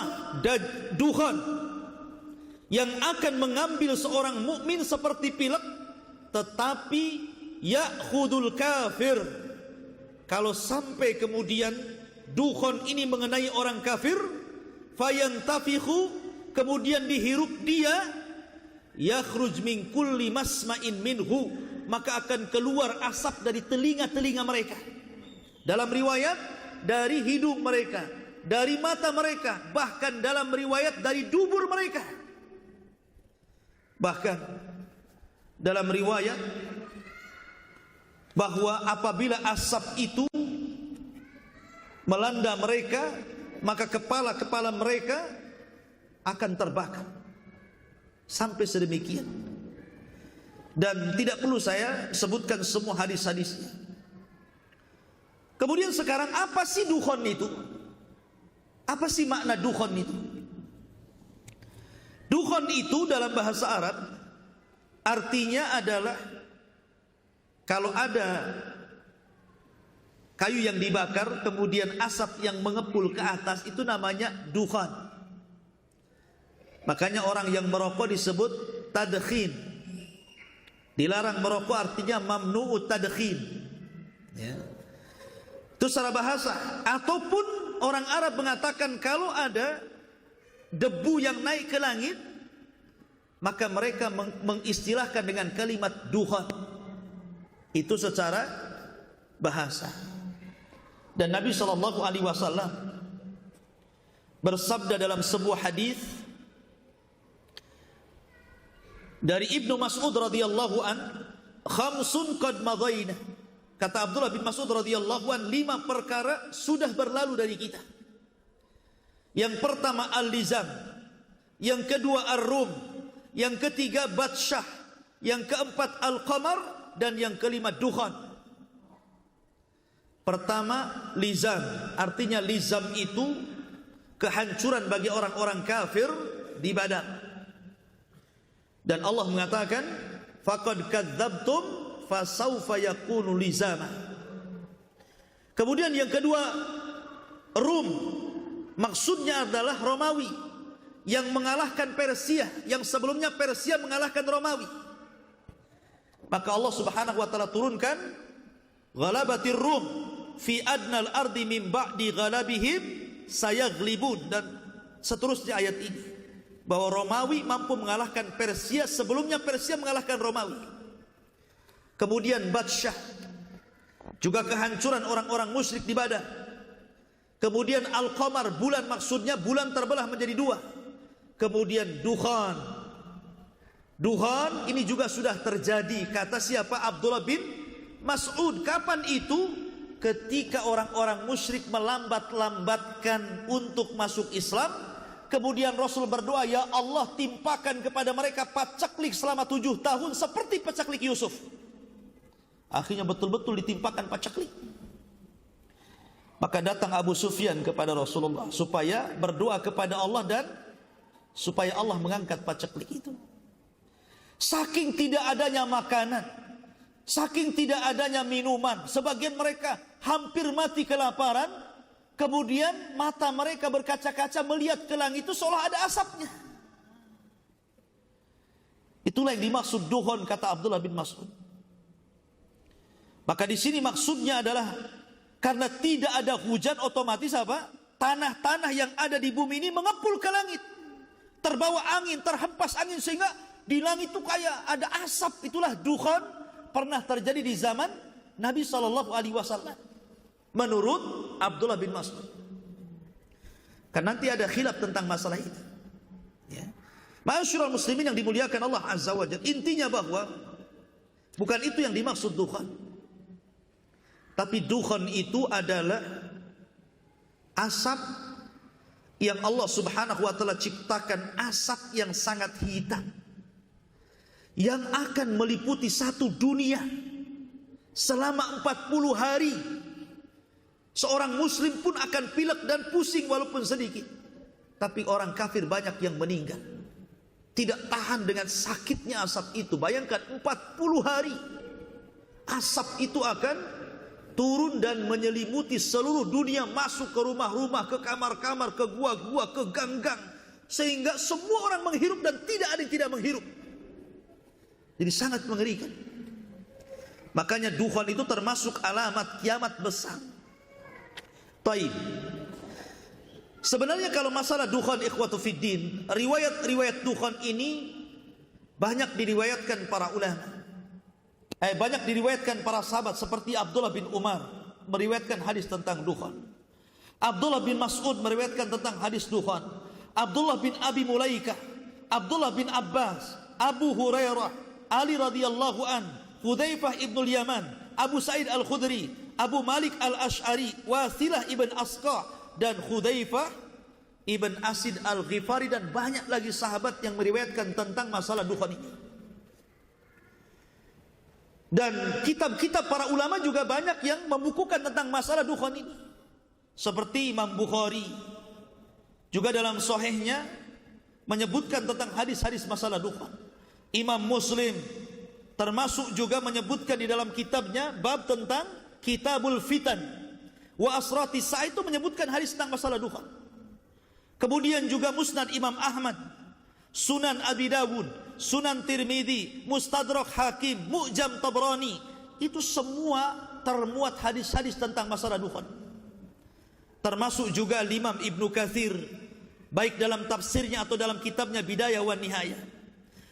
dukhan, yang akan mengambil seorang mukmin seperti pilek, tetapi ya'khudul kafir. Kalau sampai kemudian dukhan ini mengenai orang kafir, fayantafikhu, kemudian dihirup dia, yakhruj min kulli masma'in minhu, maka akan keluar asap dari telinga-telinga mereka. Dalam riwayat dari hidung mereka, dari mata mereka, bahkan dalam riwayat dari dubur mereka. Bahkan dalam riwayat bahwa apabila asap itu melanda mereka, maka kepala-kepala mereka akan terbakar. Sampai sedemikian. Dan tidak perlu saya sebutkan semua hadis-hadisnya. Kemudian sekarang apa sih dukhan itu? Apa sih makna dukhan itu? Dukhan itu dalam bahasa Arab artinya adalah kalau ada kayu yang dibakar kemudian asap yang mengepul ke atas, itu namanya dukhan. Makanya orang yang merokok disebut tadkhin. Dilarang merokok artinya mamnu'ut tadkhin. Ya. Itu secara bahasa. Ataupun orang Arab mengatakan kalau ada debu yang naik ke langit, maka mereka mengistilahkan dengan kalimat dukhan. Itu secara bahasa. Dan Nabi SAW bersabda dalam sebuah hadis dari Ibnu Mas'ud radhiyallahu an, khamsun qad madaina. Kata Abdullah bin Mas'ud radhiyallahu an, 5 perkara sudah berlalu dari kita. Yang pertama al-lizam, yang kedua ar-rum, yang ketiga batsyah, yang keempat al-qamar, dan yang kelima dukhan. Pertama lizam, artinya lizam itu kehancuran bagi orang-orang kafir di Badar. Dan Allah mengatakan faqad kadzabtum fasawfa yakunu lizama. Kemudian yang kedua Rum, maksudnya adalah Romawi yang mengalahkan Persia, yang sebelumnya Persia mengalahkan Romawi. Maka Allah Subhanahu wa taala turunkan ghalabatir rum fi adnal ardi min ba'di ghalabihim sayaghlibun, dan seterusnya ayat ini, bahwa Romawi mampu mengalahkan Persia sebelumnya Persia mengalahkan Romawi. Kemudian batsyah, juga kehancuran orang-orang musyrik di Badar. Kemudian al-qamar, bulan, maksudnya bulan terbelah menjadi 2. Kemudian dukhan, Duhan ini juga sudah terjadi, kata siapa? Abdullah bin Mas'ud. Kapan itu? Ketika orang-orang musyrik melambat-lambatkan untuk masuk Islam, kemudian Rasul berdoa, ya Allah timpakan kepada mereka pacaklik selama 7 tahun seperti pacaklik Yusuf. Akhirnya betul-betul ditimpakan pacaklik. Maka datang Abu Sufyan kepada Rasulullah supaya berdoa kepada Allah dan supaya Allah mengangkat pacaklik itu. Saking tidak adanya makanan, saking tidak adanya minuman, sebagian mereka hampir mati kelaparan. Kemudian mata mereka berkaca-kaca melihat ke langit itu seolah ada asapnya. Itulah yang dimaksud duhon, kata Abdullah bin Mas'ud. Maka di sini maksudnya adalah karena tidak ada hujan, otomatis apa? Tanah-tanah yang ada di bumi ini mengepul ke langit, terbawa angin, terhempas angin, sehingga di langit itu kayak ada asap. Itulah duhon, pernah terjadi di zaman Nabi SAW. Menurut Abdullah bin Mas'ud. Kan nanti ada khilaf tentang masalah itu. Ya. Ma'asyiral muslimin yang dimuliakan Allah Azza wa Jalla, intinya bahwa bukan itu yang dimaksud duhan. Tapi duhan itu adalah asap yang Allah Subhanahu wa taala ciptakan, asap yang sangat hitam yang akan meliputi satu dunia selama 40 hari. Seorang muslim pun akan pilek dan pusing walaupun sedikit. Tapi orang kafir banyak yang meninggal, tidak tahan dengan sakitnya asap itu. Bayangkan 40 hari asap itu akan turun dan menyelimuti seluruh dunia, masuk ke rumah-rumah, ke kamar-kamar, ke gua-gua, ke gang-gang, sehingga semua orang menghirup dan tidak ada yang tidak menghirup. Jadi sangat mengerikan. Makanya duhan itu termasuk alamat kiamat besar. Taib. Sebenarnya kalau masalah duhan ikhwatu fiddin, riwayat-riwayat duhan ini banyak diriwayatkan para ulama. Banyak diriwayatkan para sahabat seperti Abdullah bin Umar meriwayatkan hadis tentang duhan. Abdullah bin Mas'ud meriwayatkan tentang hadis duhan. Abdullah bin Abi Mulaikah, Abdullah bin Abbas, Abu Hurairah, Ali radhiyallahu an, Hudzaifah ibnul Yaman, Abu Sa'id al-Khudri, Abu Malik al-Ash'ari, Wasilah ibn Asqa, dan Hudzaifah ibn Asid al-Ghifari, dan banyak lagi sahabat yang meriwayatkan tentang masalah duhan ini. Dan kitab-kitab para ulama juga banyak yang membukukan tentang masalah duhan ini. Seperti Imam Bukhari juga dalam sahihnya menyebutkan tentang hadis-hadis masalah duhan. Imam Muslim termasuk juga menyebutkan di dalam kitabnya bab tentang Kitabul Fitan wa Asrati Sa'a, itu menyebutkan hadis tentang masalah duhan. Kemudian juga Musnad Imam Ahmad, Sunan Abi Dawud, Sunan Tirmidzi, Mustadrak Hakim, Mu'jam Tabrani, itu semua termuat hadis-hadis tentang masalah duhan. Termasuk juga Imam Ibnu Katsir, baik dalam tafsirnya atau dalam kitabnya Bidayah wa Nihayah.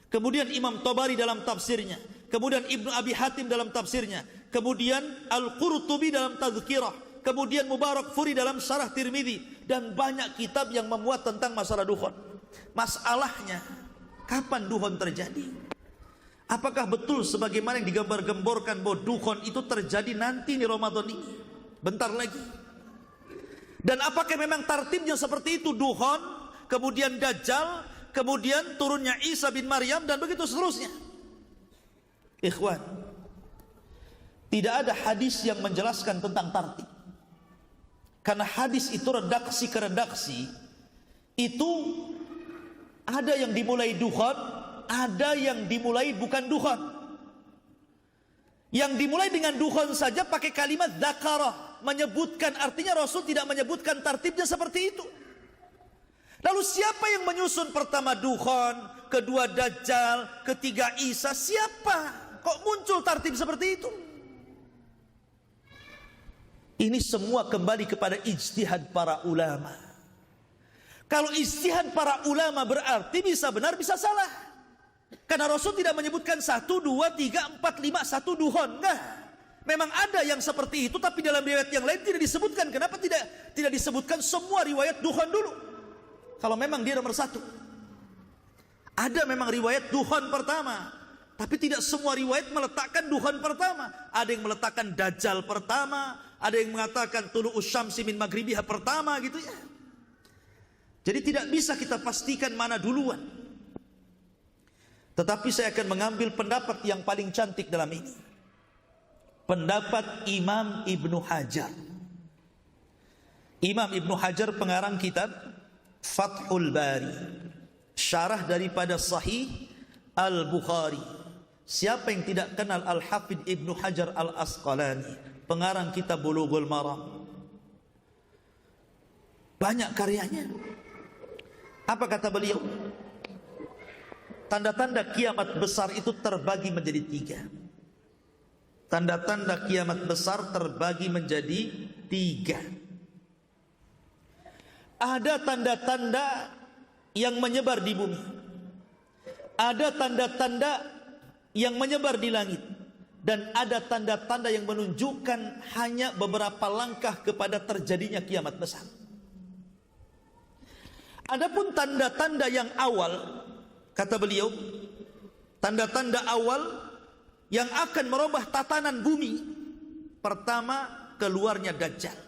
Kemudian Imam Tabari dalam tafsirnya, kemudian Ibnu Abi Hatim dalam tafsirnya, kemudian Al-Qurtubi dalam Tadhkirah, kemudian Mubarak Furi dalam Syarah Tirmidzi, dan banyak kitab yang memuat tentang masalah duhan. Masalahnya, kapan duhan terjadi? Apakah betul sebagaimana yang digambar-gemborkan bahwa duhan itu terjadi nanti di Ramadan ini, bentar lagi? Dan apakah memang tartibnya seperti itu? Duhan, kemudian Dajjal, kemudian turunnya Isa bin Maryam, dan begitu seterusnya. Ikhwan, tidak ada hadis yang menjelaskan tentang tartib. Karena hadis itu redaksi ke redaksi, itu ada yang dimulai duhan, ada yang dimulai bukan duhan. Yang dimulai dengan duhan saja pakai kalimat dzakarah, menyebutkan, artinya Rasul tidak menyebutkan tartibnya seperti itu. Lalu siapa yang menyusun pertama duhan, kedua Dajjal, ketiga Isa? Siapa? Kok muncul tartib seperti itu? Ini semua kembali kepada ijtihad para ulama. Kalau ijtihad para ulama berarti bisa benar bisa salah. Karena Rasul tidak menyebutkan 1, 2, 3, 4, 5, 1 duhan. Enggak. Memang ada yang seperti itu, tapi dalam riwayat yang lain tidak disebutkan. Kenapa tidak disebutkan semua riwayat duhan dulu? Kalau memang dia nomor 1. Ada memang riwayat dukhon pertama, tapi tidak semua riwayat meletakkan dukhon pertama. Ada yang meletakkan dajjal pertama, ada yang mengatakan tulu'us syamsi min maghribiha pertama gitu ya. Jadi tidak bisa kita pastikan mana duluan. Tetapi saya akan mengambil pendapat yang paling cantik dalam ini. Pendapat Imam Ibnu Hajar. Imam Ibnu Hajar pengarang kitab Fathul Bari, syarah daripada Sahih Al-Bukhari. Siapa yang tidak kenal Al-Hafidh Ibnu Hajar Al-Asqalani, pengarang kitab Bulughul Maram? Banyak karyanya. Apa kata beliau? Tanda-tanda kiamat besar itu terbagi menjadi 3. Tanda-tanda kiamat besar terbagi menjadi 3. Ada tanda-tanda yang menyebar di bumi, ada tanda-tanda yang menyebar di langit, dan ada tanda-tanda yang menunjukkan hanya beberapa langkah kepada terjadinya kiamat besar. Adapun tanda-tanda yang awal, kata beliau, tanda-tanda awal yang akan merubah tatanan bumi. Pertama, keluarnya Dajjal.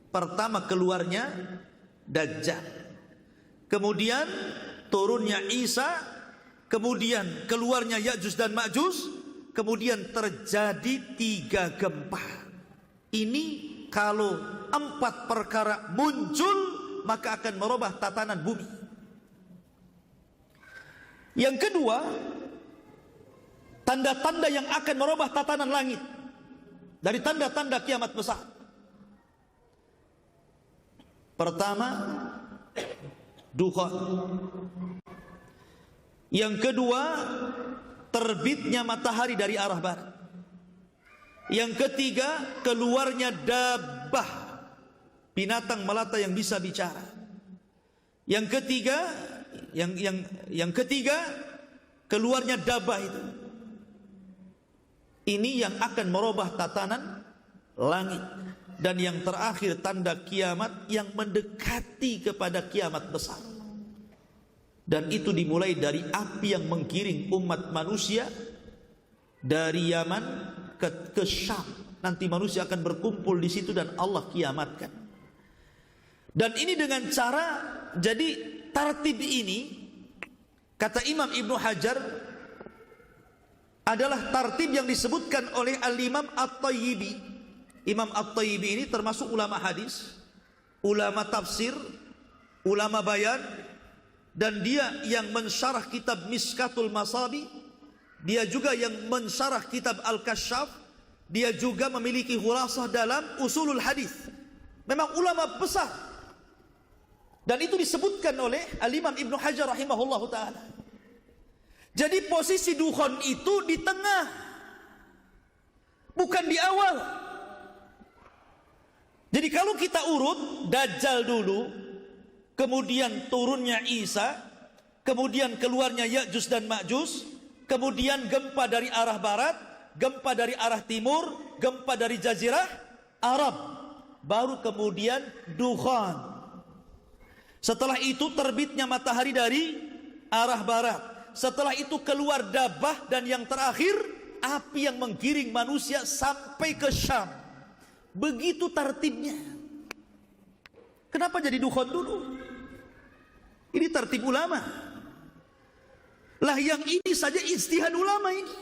Pertama keluarnya Dajjal, kemudian turunnya Isa, kemudian keluarnya Ya'juj dan Ma'juj, kemudian terjadi 3 gempa. Ini kalau 4 perkara muncul, maka akan merubah tatanan bumi. Yang kedua, tanda-tanda yang akan merubah tatanan langit dari tanda-tanda kiamat besar. Pertama, dukhon. Yang kedua, terbitnya matahari dari arah barat. Yang ketiga, keluarnya dabbah, binatang melata yang bisa bicara. Yang ketiga, yang ketiga, keluarnya dabbah itu. Ini yang akan merubah tatanan langit. Dan yang terakhir, tanda kiamat yang mendekati kepada kiamat besar. Dan itu dimulai dari api yang menggiring umat manusia dari Yaman ke Syam. Nanti manusia akan berkumpul di situ dan Allah kiamatkan. Dan ini dengan cara, jadi tartib ini, kata Imam Ibnu Hajar, adalah tartib yang disebutkan oleh Al-Imam At-Tayyibi. Imam At-Tayyibi ini termasuk ulama hadis, ulama tafsir, ulama bayan, dan dia yang mensyarah kitab Miskatul Masabi, dia juga yang mensyarah kitab Al-Kasyaf, dia juga memiliki khulashah dalam usulul hadis. Memang ulama besar. Dan itu disebutkan oleh Al-Imam Ibnu Hajar rahimahullahu ta'ala. Jadi posisi dukhon itu di tengah, bukan di awal. Jadi kalau kita urut, Dajjal dulu, kemudian turunnya Isa, kemudian keluarnya Ya'juj dan Ma'juj, kemudian gempa dari arah barat, gempa dari arah timur, gempa dari jazirah Arab, baru kemudian dukhan. Setelah itu terbitnya matahari dari arah barat, setelah itu keluar dabbah, dan yang terakhir api yang menggiring manusia sampai ke Syam. Begitu tartibnya. Kenapa jadi dukhan dulu? Ini tartib ulama. Lah yang ini saja ijtihad ulama ini.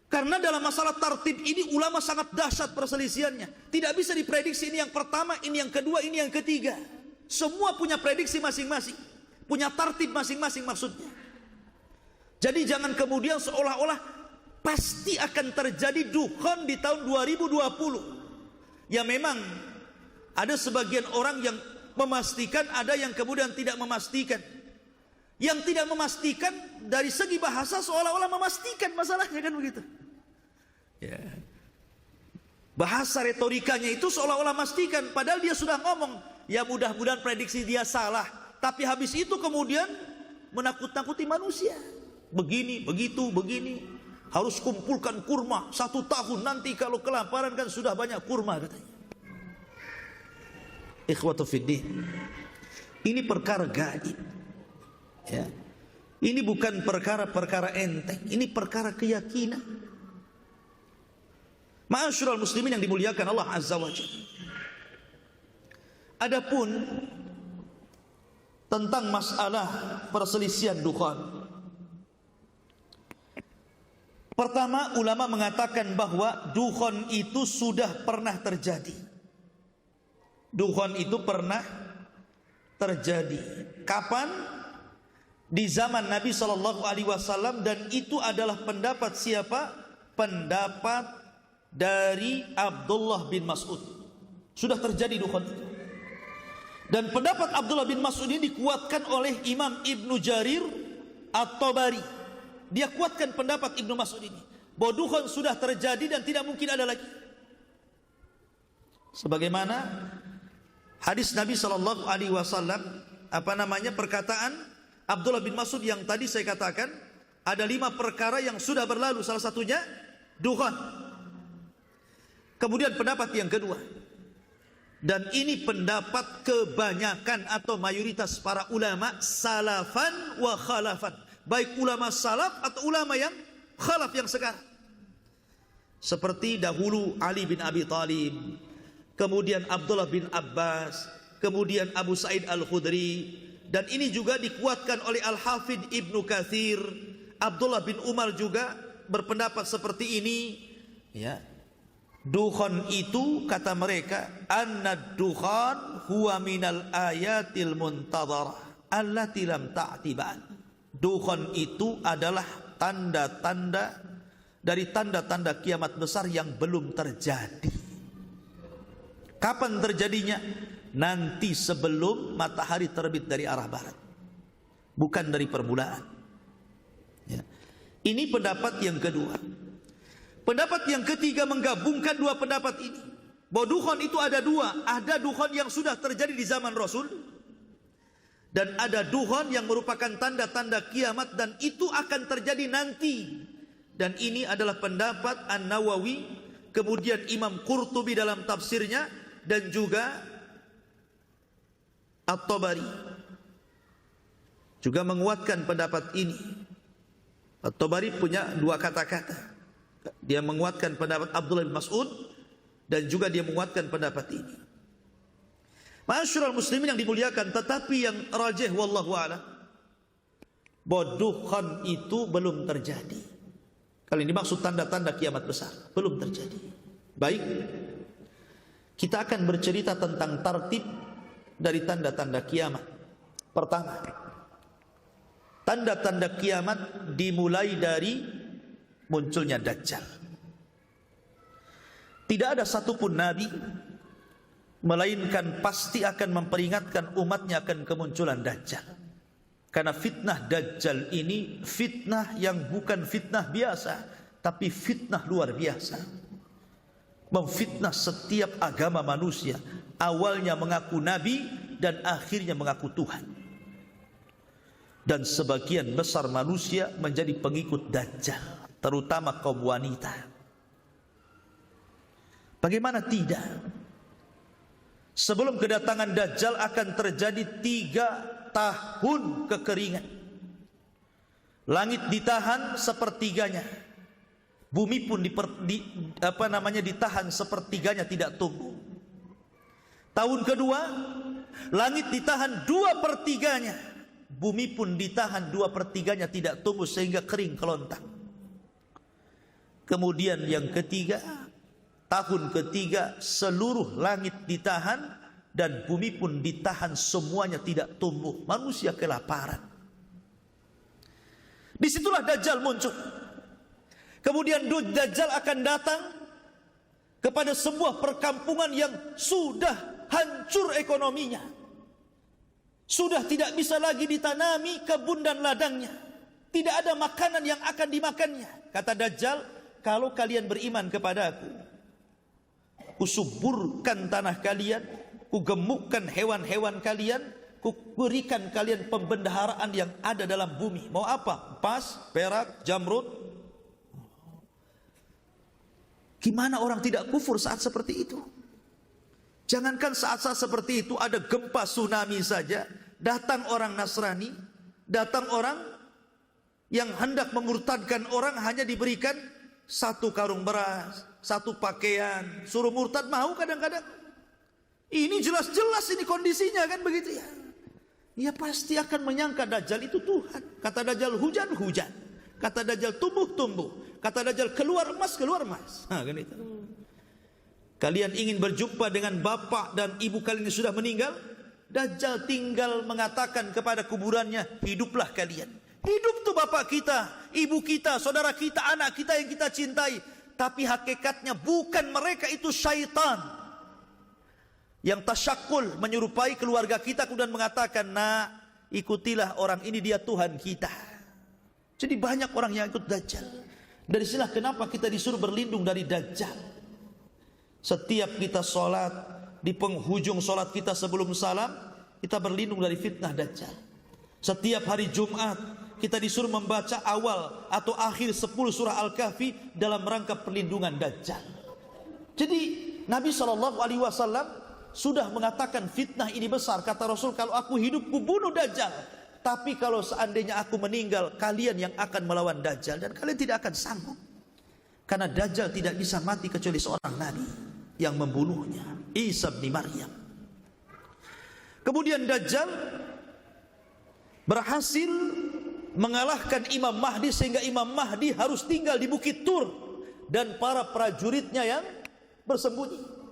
Karena dalam masalah tartib ini ulama sangat dahsyat perselisihannya. Tidak bisa diprediksi ini yang pertama, ini yang kedua, ini yang ketiga. Semua punya prediksi masing-masing, punya tartib masing-masing maksudnya. Jadi jangan kemudian seolah-olah pasti akan terjadi dukhan di tahun 2020. Ya memang ada sebagian orang yang memastikan, ada yang kemudian tidak memastikan. Yang tidak memastikan dari segi bahasa seolah-olah memastikan masalahnya, kan begitu. Ya. Bahasa retorikanya itu seolah-olah memastikan, padahal dia sudah ngomong, ya mudah-mudahan prediksi dia salah. Tapi habis itu kemudian menakut-nakuti manusia. Begini, begitu, begini. Harus kumpulkan kurma 1 tahun, nanti kalau kelaparan kan sudah banyak kurma katanya. Ikhwatu fiddin, ini perkara gaib. Ya. Ini bukan perkara-perkara enteng, ini perkara keyakinan. Ma'asyiral muslimin yang dimuliakan Allah Azza wa Jalla. Adapun tentang masalah perselisihan dukhan. Pertama, ulama mengatakan bahwa dukhan itu sudah pernah terjadi. Dukhan itu pernah terjadi. Kapan? Di zaman Nabi SAW, dan itu adalah pendapat siapa? Pendapat dari Abdullah bin Mas'ud. Sudah terjadi dukhan itu. Dan pendapat Abdullah bin Mas'ud ini dikuatkan oleh Imam Ibnu Jarir At-Tabari. Dia kuatkan pendapat Ibnu Mas'ud ini, bahwa dukhan sudah terjadi dan tidak mungkin ada lagi. Sebagaimana hadis Nabi SAW, perkataan Abdullah bin Mas'ud yang tadi saya katakan, ada 5 perkara yang sudah berlalu, salah satunya dukhan. Kemudian pendapat yang kedua, dan ini pendapat kebanyakan atau mayoritas para ulama salafan wa khalafan, baik ulama salaf atau ulama yang khalaf yang sekarang, seperti dahulu Ali bin Abi Thalib, kemudian Abdullah bin Abbas, kemudian Abu Sa'id Al-Khudri. Dan ini juga dikuatkan oleh Al-Hafidh Ibnu Katsir. Abdullah bin Umar juga berpendapat seperti ini, ya. Dukhan itu, kata mereka, annad dukhan huwa minal ayatil muntadharah allati lam ta'ti ba'd. Dukhan itu adalah tanda-tanda dari tanda-tanda kiamat besar yang belum terjadi. Kapan terjadinya? Nanti sebelum matahari terbit dari arah barat, bukan dari permulaan. Ya. Ini pendapat yang kedua. Pendapat yang ketiga menggabungkan 2 pendapat ini, bahwa dukhan itu ada 2. Ada dukhan yang sudah terjadi di zaman Rasul, dan ada dukhan yang merupakan tanda-tanda kiamat, dan itu akan terjadi nanti. Dan ini adalah pendapat An-Nawawi, kemudian Imam Qurtubi dalam tafsirnya, dan juga At-Tabari juga menguatkan pendapat ini. At-Tabari punya 2 kata-kata. Dia menguatkan pendapat Abdullah bin Mas'ud, dan juga dia menguatkan pendapat ini. Ma'asyiral muslimin yang dimuliakan, tetapi yang rajih wallahu a'lam, bahwa dukhan itu belum terjadi. Kali ini maksud tanda-tanda kiamat besar belum terjadi. Baik, kita akan bercerita tentang tartib dari tanda-tanda kiamat. Pertama, tanda-tanda kiamat dimulai dari munculnya Dajjal. Tidak ada satupun nabi melainkan pasti akan memperingatkan umatnya akan kemunculan Dajjal. Karena fitnah Dajjal ini fitnah yang bukan fitnah biasa, tapi fitnah luar biasa. Memfitnah setiap agama manusia. Awalnya mengaku nabi dan akhirnya mengaku Tuhan. Dan sebagian besar manusia menjadi pengikut Dajjal, terutama kaum wanita. Bagaimana tidak? Sebelum kedatangan Dajjal akan terjadi 3 tahun kekeringan. Langit ditahan sepertiganya, bumi pun ditahan sepertiganya tidak tumbuh. Tahun kedua, langit ditahan 2/3-nya, bumi pun ditahan 2/3-nya tidak tumbuh sehingga kering kelontang. Kemudian yang ketiga, tahun ketiga, seluruh langit ditahan dan bumi pun ditahan, semuanya tidak tumbuh. Manusia kelaparan. Disitulah Dajjal muncul. Kemudian Dajjal akan datang kepada sebuah perkampungan yang sudah hancur ekonominya, sudah tidak bisa lagi ditanami kebun dan ladangnya, tidak ada makanan yang akan dimakannya. Kata Dajjal, kalau kalian beriman kepada aku, kusuburkan tanah kalian, kugemukkan hewan-hewan kalian, kuberikan kalian pembendaharaan yang ada dalam bumi. Mau apa? Emas, perak, jamrud. Gimana orang tidak kufur saat seperti itu? Jangankan saat-saat seperti itu, ada gempa tsunami saja, datang orang Nasrani datang orang yang hendak memurtadkan orang, hanya diberikan satu karung beras, satu pakaian, suruh murtad mau kadang-kadang. Ini jelas-jelas ini kondisinya kan begitu ya. Ya pasti akan menyangka Dajjal itu Tuhan. Kata Dajjal hujan-hujan, kata Dajjal tumbuh-tumbuh, kata Dajjal keluar emas. Nah, kan itu. Kalian ingin berjumpa dengan bapak dan ibu kalian yang sudah meninggal? Dajjal tinggal mengatakan kepada kuburannya, hiduplah kalian. Hidup tuh bapak kita, ibu kita, saudara kita, anak kita yang kita cintai. Tapi hakikatnya bukan mereka, itu syaitan yang tasyakul menyerupai keluarga kita, kemudian mengatakan, nah ikutilah orang ini, dia Tuhan kita. Jadi banyak orang yang ikut Dajjal. Dari sinilah kenapa kita disuruh berlindung dari Dajjal. Setiap kita sholat, di penghujung sholat kita sebelum salam, kita berlindung dari fitnah Dajjal. Setiap hari Jumat kita disuruh membaca awal atau akhir 10 surah Al-Kahfi dalam rangka perlindungan Dajjal. Jadi Nabi SAW sudah mengatakan fitnah ini besar. Kata Rasul, kalau aku hidup ku bunuh Dajjal, tapi kalau seandainya aku meninggal, kalian yang akan melawan Dajjal, dan kalian tidak akan sanggup. Karena Dajjal tidak bisa mati kecuali seorang Nabi yang membunuhnya, Isa bin Maryam. Kemudian Dajjal berhasil mengalahkan Imam Mahdi, sehingga Imam Mahdi harus tinggal di Bukit Tur dan para prajuritnya yang bersembunyi.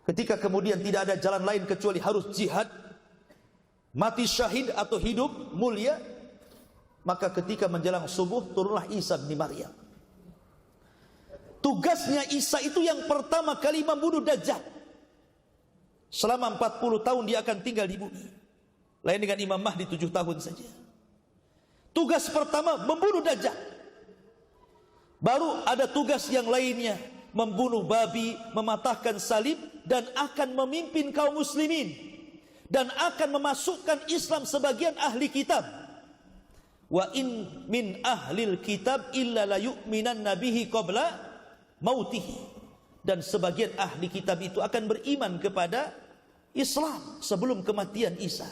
Ketika kemudian tidak ada jalan lain kecuali harus jihad, mati syahid atau hidup mulia, maka ketika menjelang subuh turunlah Isa bin Maryam. Tugasnya Isa itu yang pertama kali membunuh Dajjal. Selama 40 tahun dia akan tinggal di bumi. Lain dengan Imam Mahdi 7 tahun saja. Tugas pertama membunuh Dajjal. Baru ada tugas yang lainnya, membunuh babi, mematahkan salib, dan akan memimpin kaum muslimin, dan akan memasukkan Islam sebagian ahli kitab. Wa in min ahlil kitab illa la yu'minan nabihi qabla mautihi. Dan sebagian ahli kitab itu akan beriman kepada Islam sebelum kematian Isa.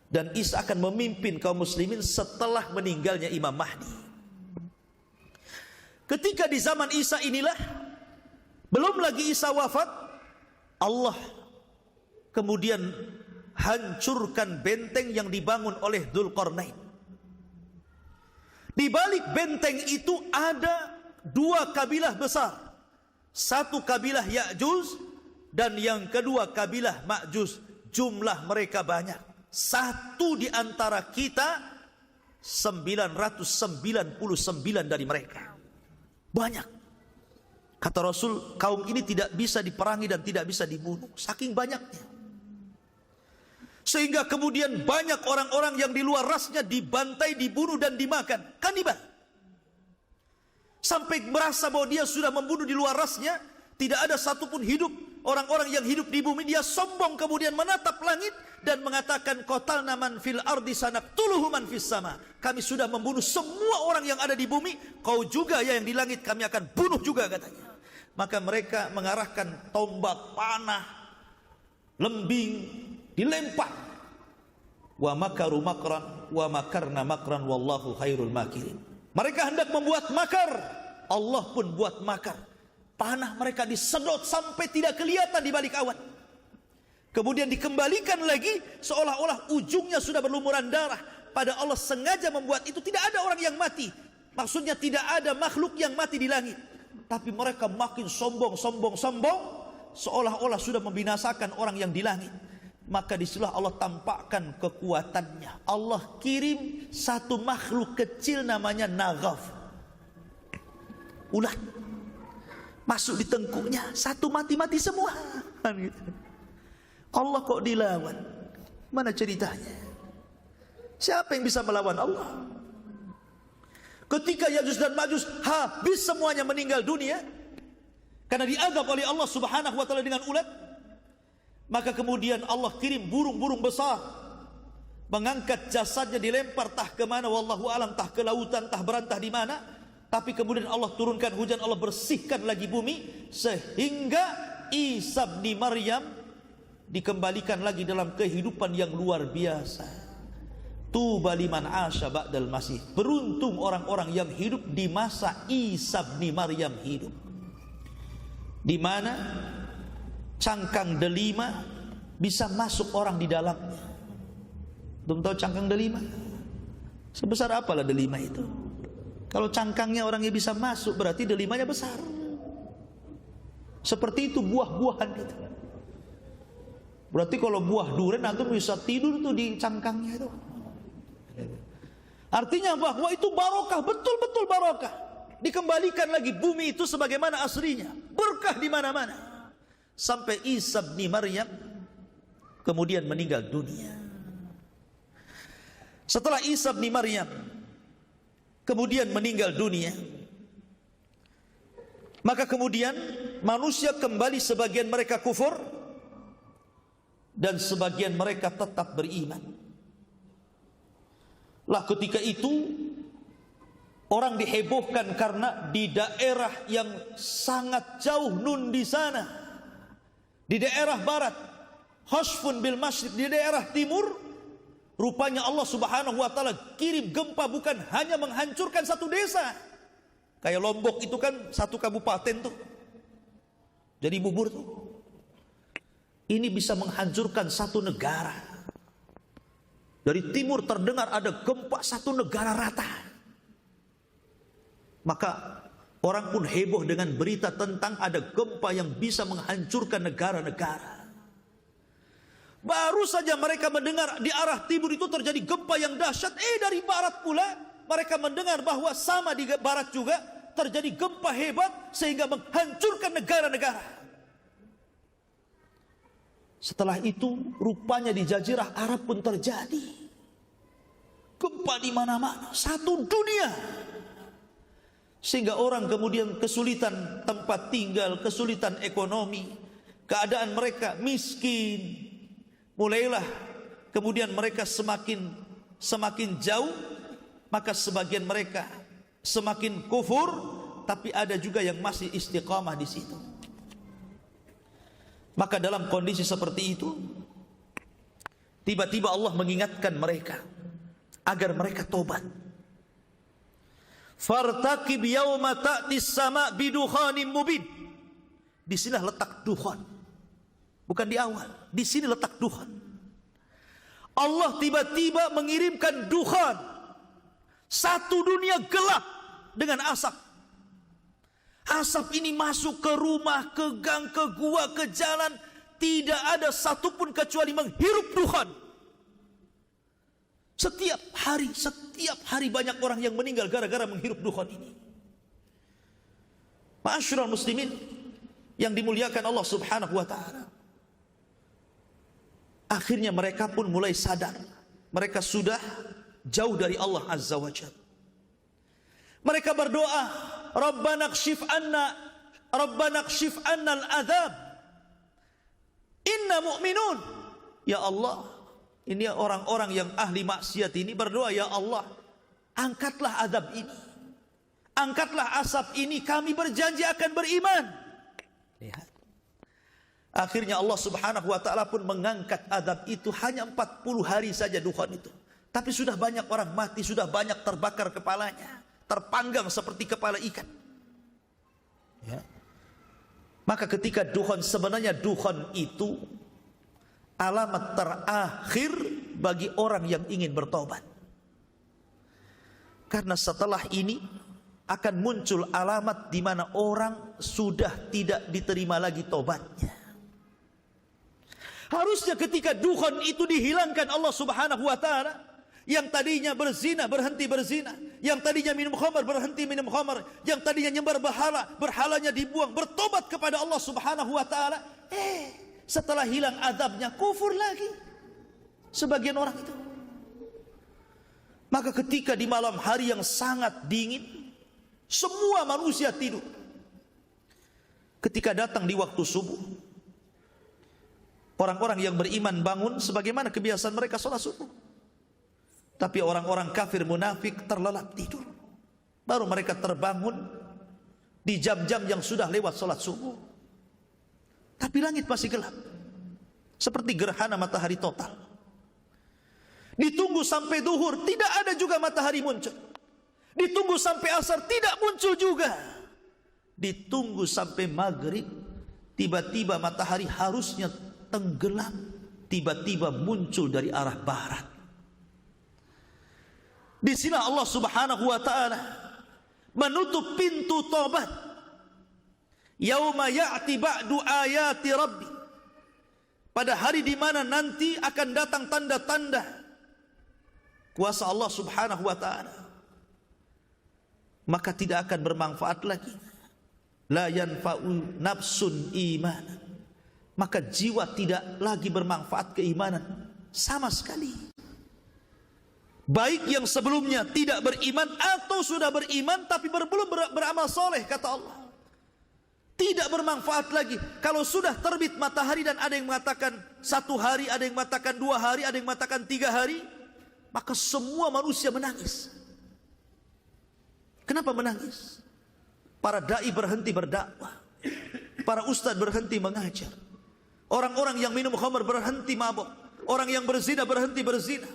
Dan Isa akan memimpin kaum muslimin setelah meninggalnya Imam Mahdi. Ketika di zaman Isa inilah, belum lagi Isa wafat, Allah kemudian hancurkan benteng yang dibangun oleh Dzulqarnain. Di balik benteng itu ada 2 kabilah besar. Satu kabilah Ya'juj dan yang kedua kabilah Ma'juj. Jumlah mereka banyak. Satu di antara kita 999 dari mereka. Banyak. Kata Rasul, kaum ini tidak bisa diperangi dan tidak bisa dibunuh, saking banyaknya. Sehingga kemudian banyak orang-orang yang di luar rasnya dibantai, dibunuh dan dimakan, kanibal. Sampai merasa bahwa dia sudah membunuh di luar rasnya, tidak ada satupun hidup. Orang-orang yang hidup di bumi, dia sombong kemudian menatap langit dan mengatakan, qatalna man fil ardi sanaqtuluhu man fis sama. Kami sudah membunuh semua orang yang ada di bumi, kau juga ya yang di langit kami akan bunuh juga, katanya. Maka mereka mengarahkan tombak, panah, lembing, dilempar. Wa makaru makran wa makarna makran wallahu khairul makirin. Mereka hendak membuat makar, Allah pun buat makar. Panah mereka disedot sampai tidak kelihatan di balik awan. Kemudian dikembalikan lagi seolah-olah ujungnya sudah berlumuran darah. Pada Allah sengaja membuat itu, tidak ada orang yang mati. Maksudnya tidak ada makhluk yang mati di langit. Tapi mereka makin sombong, seolah-olah sudah membinasakan orang yang di langit. Maka disitulah Allah tampakkan kekuatannya. Allah kirim satu makhluk kecil namanya Naghaf, ulat, masuk di tengkuknya, satu mati-mati semua. Allah kok dilawan? Mana ceritanya? Siapa yang bisa melawan Allah? Ketika Ya'juj dan Ma'juj habis semuanya meninggal dunia karena diazab oleh Allah Subhanahu wa taala dengan ulat, maka kemudian Allah kirim burung-burung besar mengangkat jasadnya, dilempar tah ke mana wallahu alam, tah ke lautan, tah berantah di mana. Tapi kemudian Allah turunkan hujan, Allah bersihkan lagi bumi sehingga Isa bin Maryam dikembalikan lagi dalam kehidupan yang luar biasa. Tuba liman asya ba'dal masih. Beruntung orang-orang yang hidup di masa Isa bin Maryam hidup, di mana cangkang delima bisa masuk orang di dalamnya. Belum tahu cangkang delima? Sebesar apalah delima itu? Kalau cangkangnya orangnya bisa masuk, berarti delimanya besar. Seperti itu buah-buahan itu. Berarti kalau buah durian antum bisa tidur tuh di cangkangnya itu. Artinya bahwa itu barokah, betul-betul barokah. Dikembalikan lagi bumi itu sebagaimana aslinya, berkah di mana-mana. Sampai Isa bin Maryam kemudian meninggal dunia. Setelah Isa bin Maryam kemudian meninggal dunia, maka kemudian manusia kembali, sebagian mereka kufur dan sebagian mereka tetap beriman. Lah ketika itu orang dihebohkan karena di daerah yang sangat jauh nun di sana, di daerah barat, Khasfun bil Masyriq, di daerah timur, rupanya Allah Subhanahu wa taala kirim gempa, bukan hanya menghancurkan satu desa. Kayak Lombok itu kan satu kabupaten tuh, jadi bubur tuh. Ini bisa menghancurkan satu negara. Dari timur terdengar ada gempa satu negara rata. Maka orang pun heboh dengan berita tentang ada gempa yang bisa menghancurkan negara-negara. Baru saja mereka mendengar di arah timur itu terjadi gempa yang dahsyat, dari barat pula mereka mendengar bahwa sama di barat juga terjadi gempa hebat sehingga menghancurkan negara-negara. Setelah itu rupanya di Jazirah Arab pun terjadi gempa di mana-mana, satu dunia. Sehingga orang kemudian kesulitan tempat tinggal, kesulitan ekonomi, keadaan mereka miskin. Mulailah kemudian mereka semakin jauh, maka sebagian mereka semakin kufur, tapi ada juga yang masih istiqamah di situ. Maka dalam kondisi seperti itu, tiba-tiba Allah mengingatkan mereka agar mereka tobat. Fartaqib yauma ta'tis sama bidukhanin mubin. Di sinilah letak dukhan. Bukan di awal, di sini letak dukhan. Allah tiba-tiba mengirimkan dukhan. Satu dunia gelap dengan asap. Asap ini masuk ke rumah, ke gang, ke gua, ke jalan. Tidak ada satupun kecuali menghirup dukhan. Setiap hari banyak orang yang meninggal gara-gara menghirup dukhan ini. Ma'asyiral muslimin yang dimuliakan Allah Subhanahu wa taala. Akhirnya mereka pun mulai sadar, mereka sudah jauh dari Allah Azza wa Jalla. Mereka berdoa, Rabbana kshif anna al-adzab. Inna mu'minun. Ya Allah, ini orang-orang yang ahli maksiat ini berdoa, ya Allah, angkatlah azab ini, angkatlah asap ini, kami berjanji akan beriman. Lihat. Akhirnya Allah Subhanahu wa taala pun mengangkat azab itu, hanya 40 hari saja dukhan itu. Tapi sudah banyak orang mati, sudah banyak terbakar kepalanya, terpanggang seperti kepala ikan. Ya. Maka ketika dukhan, sebenarnya dukhan itu alamat terakhir bagi orang yang ingin bertobat. Karena setelah ini akan muncul alamat di mana orang sudah tidak diterima lagi tobatnya. Harusnya ketika dukhan itu dihilangkan Allah Subhanahu wa taala, yang tadinya berzina berhenti berzina, yang tadinya minum khamar berhenti minum khamar, yang tadinya nyembah berhalanya dibuang, bertobat kepada Allah Subhanahu wa taala. Setelah hilang azabnya, kufur lagi sebagian orang itu. Maka ketika di malam hari yang sangat dingin, semua manusia tidur. Ketika datang di waktu subuh, orang-orang yang beriman bangun sebagaimana kebiasaan mereka sholat subuh. Tapi orang-orang kafir munafik terlelap tidur. Baru mereka terbangun di jam-jam yang sudah lewat sholat subuh. Tapi langit masih gelap, seperti gerhana matahari total. Ditunggu sampai duhur, tidak ada juga matahari muncul. Ditunggu sampai asar, tidak muncul juga. Ditunggu sampai maghrib, tiba-tiba matahari harusnya tenggelam, tiba-tiba muncul dari arah barat. Di sini Allah Subhanahu wa taala menutup pintu tobat. Yauma ya'ti ba'du ayati rabbi. Pada hari di mana nanti akan datang tanda-tanda kuasa Allah Subhanahu wa taala, maka tidak akan bermanfaat lagi. La yanfa'u nafsun imanan. Maka jiwa tidak lagi bermanfaat keimanan sama sekali. Baik yang sebelumnya tidak beriman atau sudah beriman tapi belum beramal soleh, kata Allah, tidak bermanfaat lagi. Kalau sudah terbit matahari dan ada yang mengatakan 1 hari, ada yang mengatakan 2 hari, ada yang mengatakan 3 hari, maka semua manusia menangis. Kenapa menangis? Para dai berhenti berdakwah, para ustadz berhenti mengajar, orang-orang yang minum khamr berhenti mabuk, orang yang berzina berhenti berzina.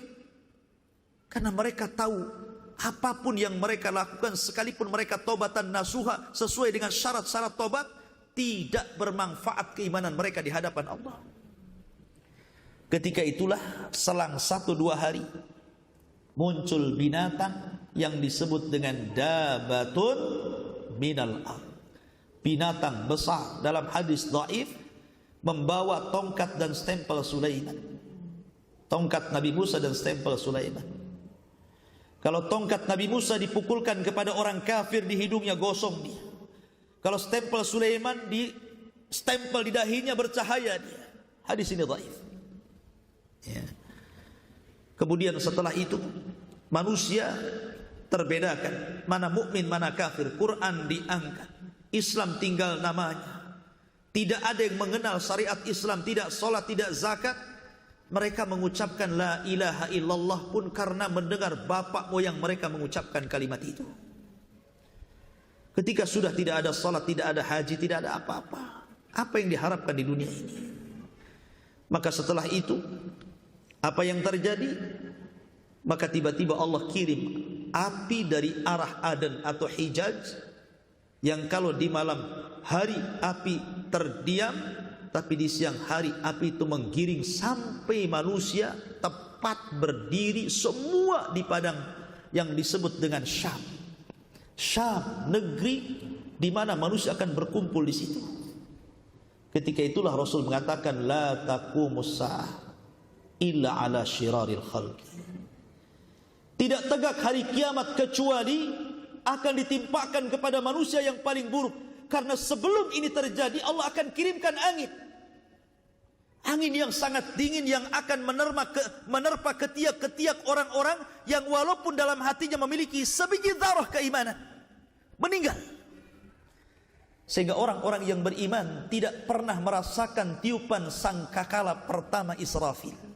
Karena mereka tahu apapun yang mereka lakukan, sekalipun mereka tobatan nasuha sesuai dengan syarat-syarat tobat, tidak bermanfaat keimanan mereka di hadapan Allah. Ketika itulah selang 1-2 hari muncul binatang yang disebut dengan dabatun minal ard. Binatang besar, dalam hadis dhaif, membawa tongkat dan stempel Sulaiman. Tongkat Nabi Musa dan stempel Sulaiman. Kalau tongkat Nabi Musa dipukulkan kepada orang kafir, di hidungnya gosong dia. Kalau stempel Sulaiman di stempel di dahinya, bercahaya dia. Hadis ini dhaif. Ya. Kemudian setelah itu manusia terbedakan mana mukmin mana kafir. Quran diangkat, Islam tinggal namanya. Tidak ada yang mengenal syariat Islam, tidak sholat, tidak zakat. Mereka mengucapkan la ilaha illallah pun karena mendengar bapak moyang mereka mengucapkan kalimat itu. Ketika sudah tidak ada sholat, tidak ada haji, tidak ada apa-apa, apa yang diharapkan di dunia ini? Maka setelah itu apa yang terjadi? Maka tiba-tiba Allah kirim api dari arah Aden atau Hijaz, yang kalau di malam hari api terdiam, tapi di siang hari api itu menggiring sampai manusia tepat berdiri semua di padang yang disebut dengan Syam. Syam, negeri di mana manusia akan berkumpul di situ. Ketika itulah Rasul mengatakan la taqumus sa'ah illa ala syiraril khalqi. Tidak tegak hari kiamat kecuali akan ditimpakan kepada manusia yang paling buruk. Karena sebelum ini terjadi Allah akan kirimkan angin. Angin yang sangat dingin yang akan menerpa ketiak-ketiak orang-orang yang walaupun dalam hatinya memiliki sebiji dzarah keimanan, meninggal. Sehingga orang-orang yang beriman tidak pernah merasakan tiupan sangkakala pertama Israfil.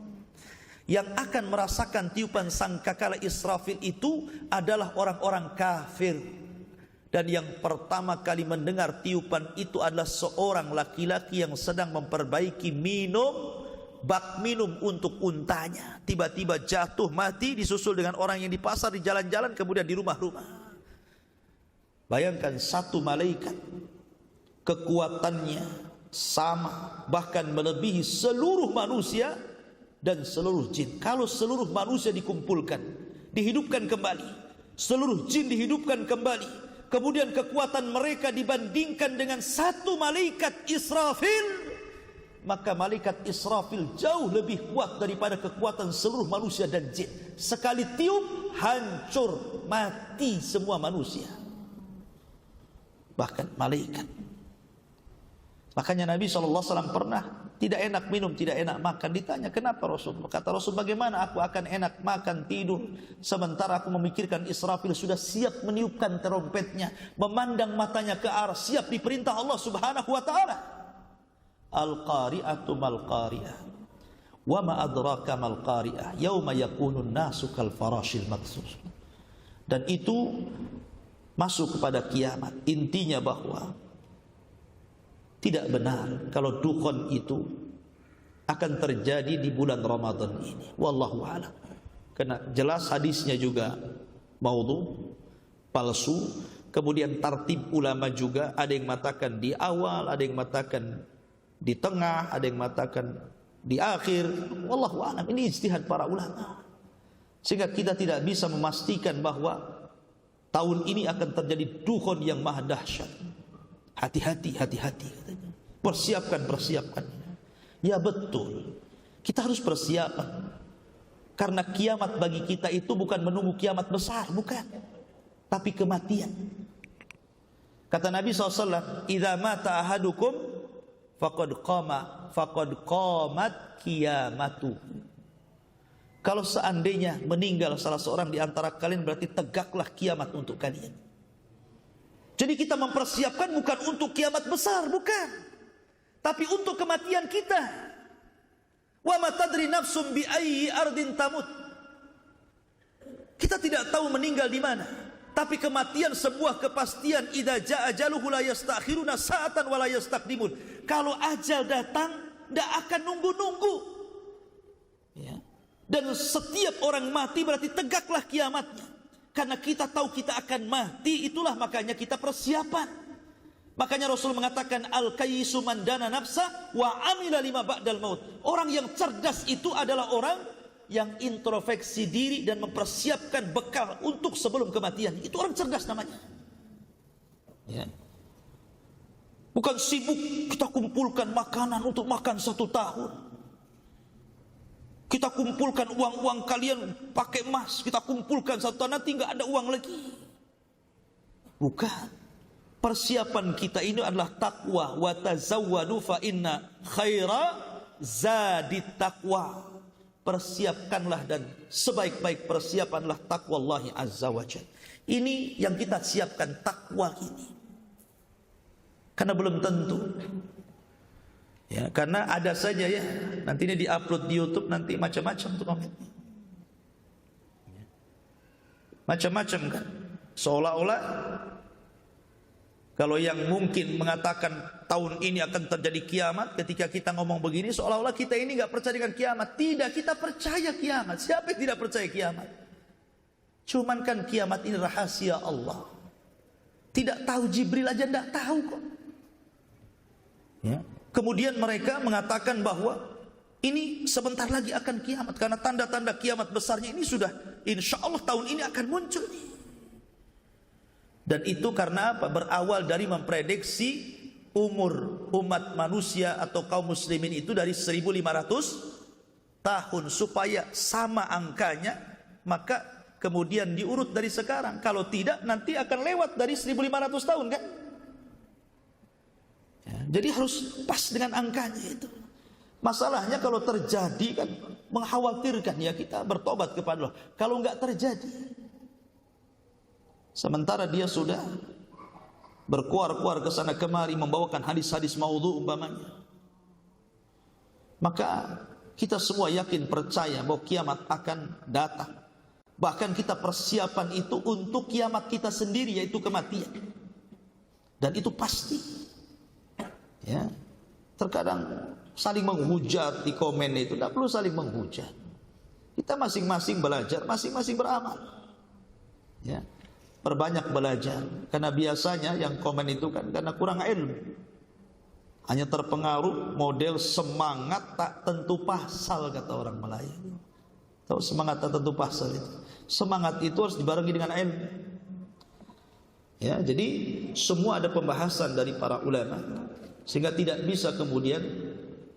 Yang akan merasakan tiupan sangkakala Israfil itu adalah orang-orang kafir. Dan yang pertama kali mendengar tiupan itu adalah seorang laki-laki yang sedang memperbaiki bak minum untuk untanya. Tiba-tiba jatuh mati, disusul dengan orang yang di pasar, di jalan-jalan, kemudian di rumah-rumah. Bayangkan satu malaikat, kekuatannya sama, bahkan melebihi seluruh manusia dan seluruh jin. Kalau seluruh manusia dikumpulkan, dihidupkan kembali, seluruh jin dihidupkan kembali, kemudian kekuatan mereka dibandingkan dengan satu malaikat Israfil, maka malaikat Israfil jauh lebih kuat daripada kekuatan seluruh manusia dan jin. Sekali tiup, hancur, mati semua manusia, bahkan malaikat. Makanya Nabi SAW pernah tidak enak minum, tidak enak makan. Ditanya kenapa Rasul? Kata Rasul, bagaimana aku akan enak makan, tidur, sementara aku memikirkan Israfil sudah siap meniupkan trompetnya, memandang matanya ke arah, siap diperintah Allah Subhanahu wa taala. Al-qari'atu mal-qari'ah, wa ma adraka mal-qari'ah, yauma yakunun nasu kal farashil mabthus. Dan itu masuk kepada kiamat. Intinya bahwa tidak benar kalau dukhon itu akan terjadi di bulan Ramadan ini. Wallahu a'lam. Karena jelas hadisnya juga maudhu, palsu. Kemudian tartib ulama juga, ada yang mengatakan di awal, ada yang mengatakan di tengah, ada yang mengatakan di akhir. Wallahu a'lam, ini ijtihad para ulama. Sehingga kita tidak bisa memastikan bahwa tahun ini akan terjadi dukhon yang maha dahsyat. Hati-hati, hati-hati. Persiapkan. Ya betul, kita harus persiapan. Karena kiamat bagi kita itu bukan menunggu kiamat besar, bukan, tapi kematian. Kata Nabi SAW, "Idza mata ahadukum faqad qamat qiyamatu." Kalau seandainya meninggal salah seorang di antara kalian, berarti tegaklah kiamat untuk kalian. Jadi kita mempersiapkan bukan untuk kiamat besar, bukan, tapi untuk kematian kita. Wa ma tadri nafsum bi ayyi ardin tamut. Kita tidak tahu meninggal di mana, tapi kematian sebuah kepastian. Idza jaa ajaluhu la yastakhiruna sa'atan wa la yastaqdimun. Kalau ajal datang, tidak akan nunggu-nunggu. Ya. Dan setiap orang mati berarti tegaklah kiamatnya. Karena kita tahu kita akan mati, itulah makanya kita persiapan. Makanya Rasul mengatakan al-kayyisu man dana nafsa wa amila lima ba'dal maut. Orang yang cerdas itu adalah orang yang introspeksi diri dan mempersiapkan bekal untuk sebelum kematian. Itu orang cerdas namanya. Ya. Bukan sibuk kita kumpulkan makanan untuk makan 1 tahun. Kita kumpulkan uang-uang kalian pakai emas, kita kumpulkan 1 tahun, nanti nggak ada uang lagi. Bukan. Persiapan kita ini adalah takwa. Wa tazawwadu fa inna khaira zadit taqwa. Persiapkanlah dan sebaik-baik persiapanlah takwallahi azza wa jalla. Ini yang kita siapkan, takwa ini. Karena belum tentu. Ya, karena ada saja ya, nanti ini diupload di YouTube, nanti macam-macam tuh komennya. Macam-macam kan. Seolah-olah kalau yang mungkin mengatakan tahun ini akan terjadi kiamat, ketika kita ngomong begini seolah-olah kita ini nggak percaya dengan kiamat. Tidak, kita percaya kiamat. Siapa yang tidak percaya kiamat? Cuman kan kiamat ini rahasia Allah. Tidak tahu, Jibril aja tidak tahu kok. Ya. Kemudian mereka mengatakan bahwa ini sebentar lagi akan kiamat, karena tanda-tanda kiamat besarnya ini sudah insya Allah tahun ini akan muncul nih. Dan itu karena apa? Berawal dari memprediksi umur umat manusia atau kaum muslimin itu dari 1500 tahun supaya sama angkanya, maka kemudian diurut dari sekarang. Kalau tidak nanti akan lewat dari 1500 tahun kan? Ya, jadi harus pas dengan angkanya itu. Masalahnya kalau terjadi kan mengkhawatirkan, ya kita bertobat kepada Allah. Kalau enggak terjadi, sementara dia sudah berkuar-kuar ke sana kemari membawakan hadis-hadis maudhu umpamanya, maka kita semua yakin percaya bahwa kiamat akan datang. Bahkan kita persiapan itu untuk kiamat kita sendiri, yaitu kematian. Dan itu pasti. Ya, terkadang saling menghujat di komen itu, tidak perlu saling menghujat. Kita masing-masing belajar, masing-masing beramal. Ya. Perbanyak belajar, karena biasanya yang komen itu kan karena kurang ilmu, hanya terpengaruh model semangat tak tentu pasal, kata orang Melayu. Tahu semangat tak tentu pasal itu? Semangat itu harus dibarengi dengan ilmu. Ya, jadi semua ada pembahasan dari para ulama, sehingga tidak bisa kemudian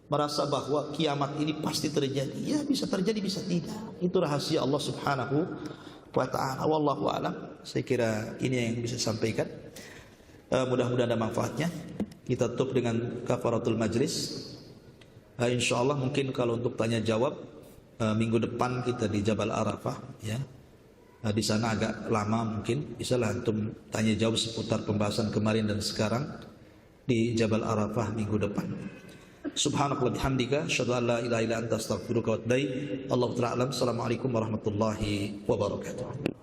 merasa bahwa kiamat ini pasti terjadi. Ya, bisa terjadi, bisa tidak. Itu rahasia Allah Subhanahu wa ta'ala. Wallahu a'lam. Saya kira ini yang bisa sampaikan. Mudah-mudahan ada manfaatnya. Kita tutup dengan kafaratul majlis. Insyaallah mungkin kalau untuk tanya jawab minggu depan kita di Jabal Arafah, ya. Di sana agak lama, mungkin bisalah antum tanya jawab seputar pembahasan kemarin dan sekarang di Jabal Arafah minggu depan. Subhanakallah bihamdika asyhadu an la ilaha illa anta astaghfiruka wa atubu ilaik. Allahu ta'ala alam. Assalamualaikum warahmatullahi wabarakatuh.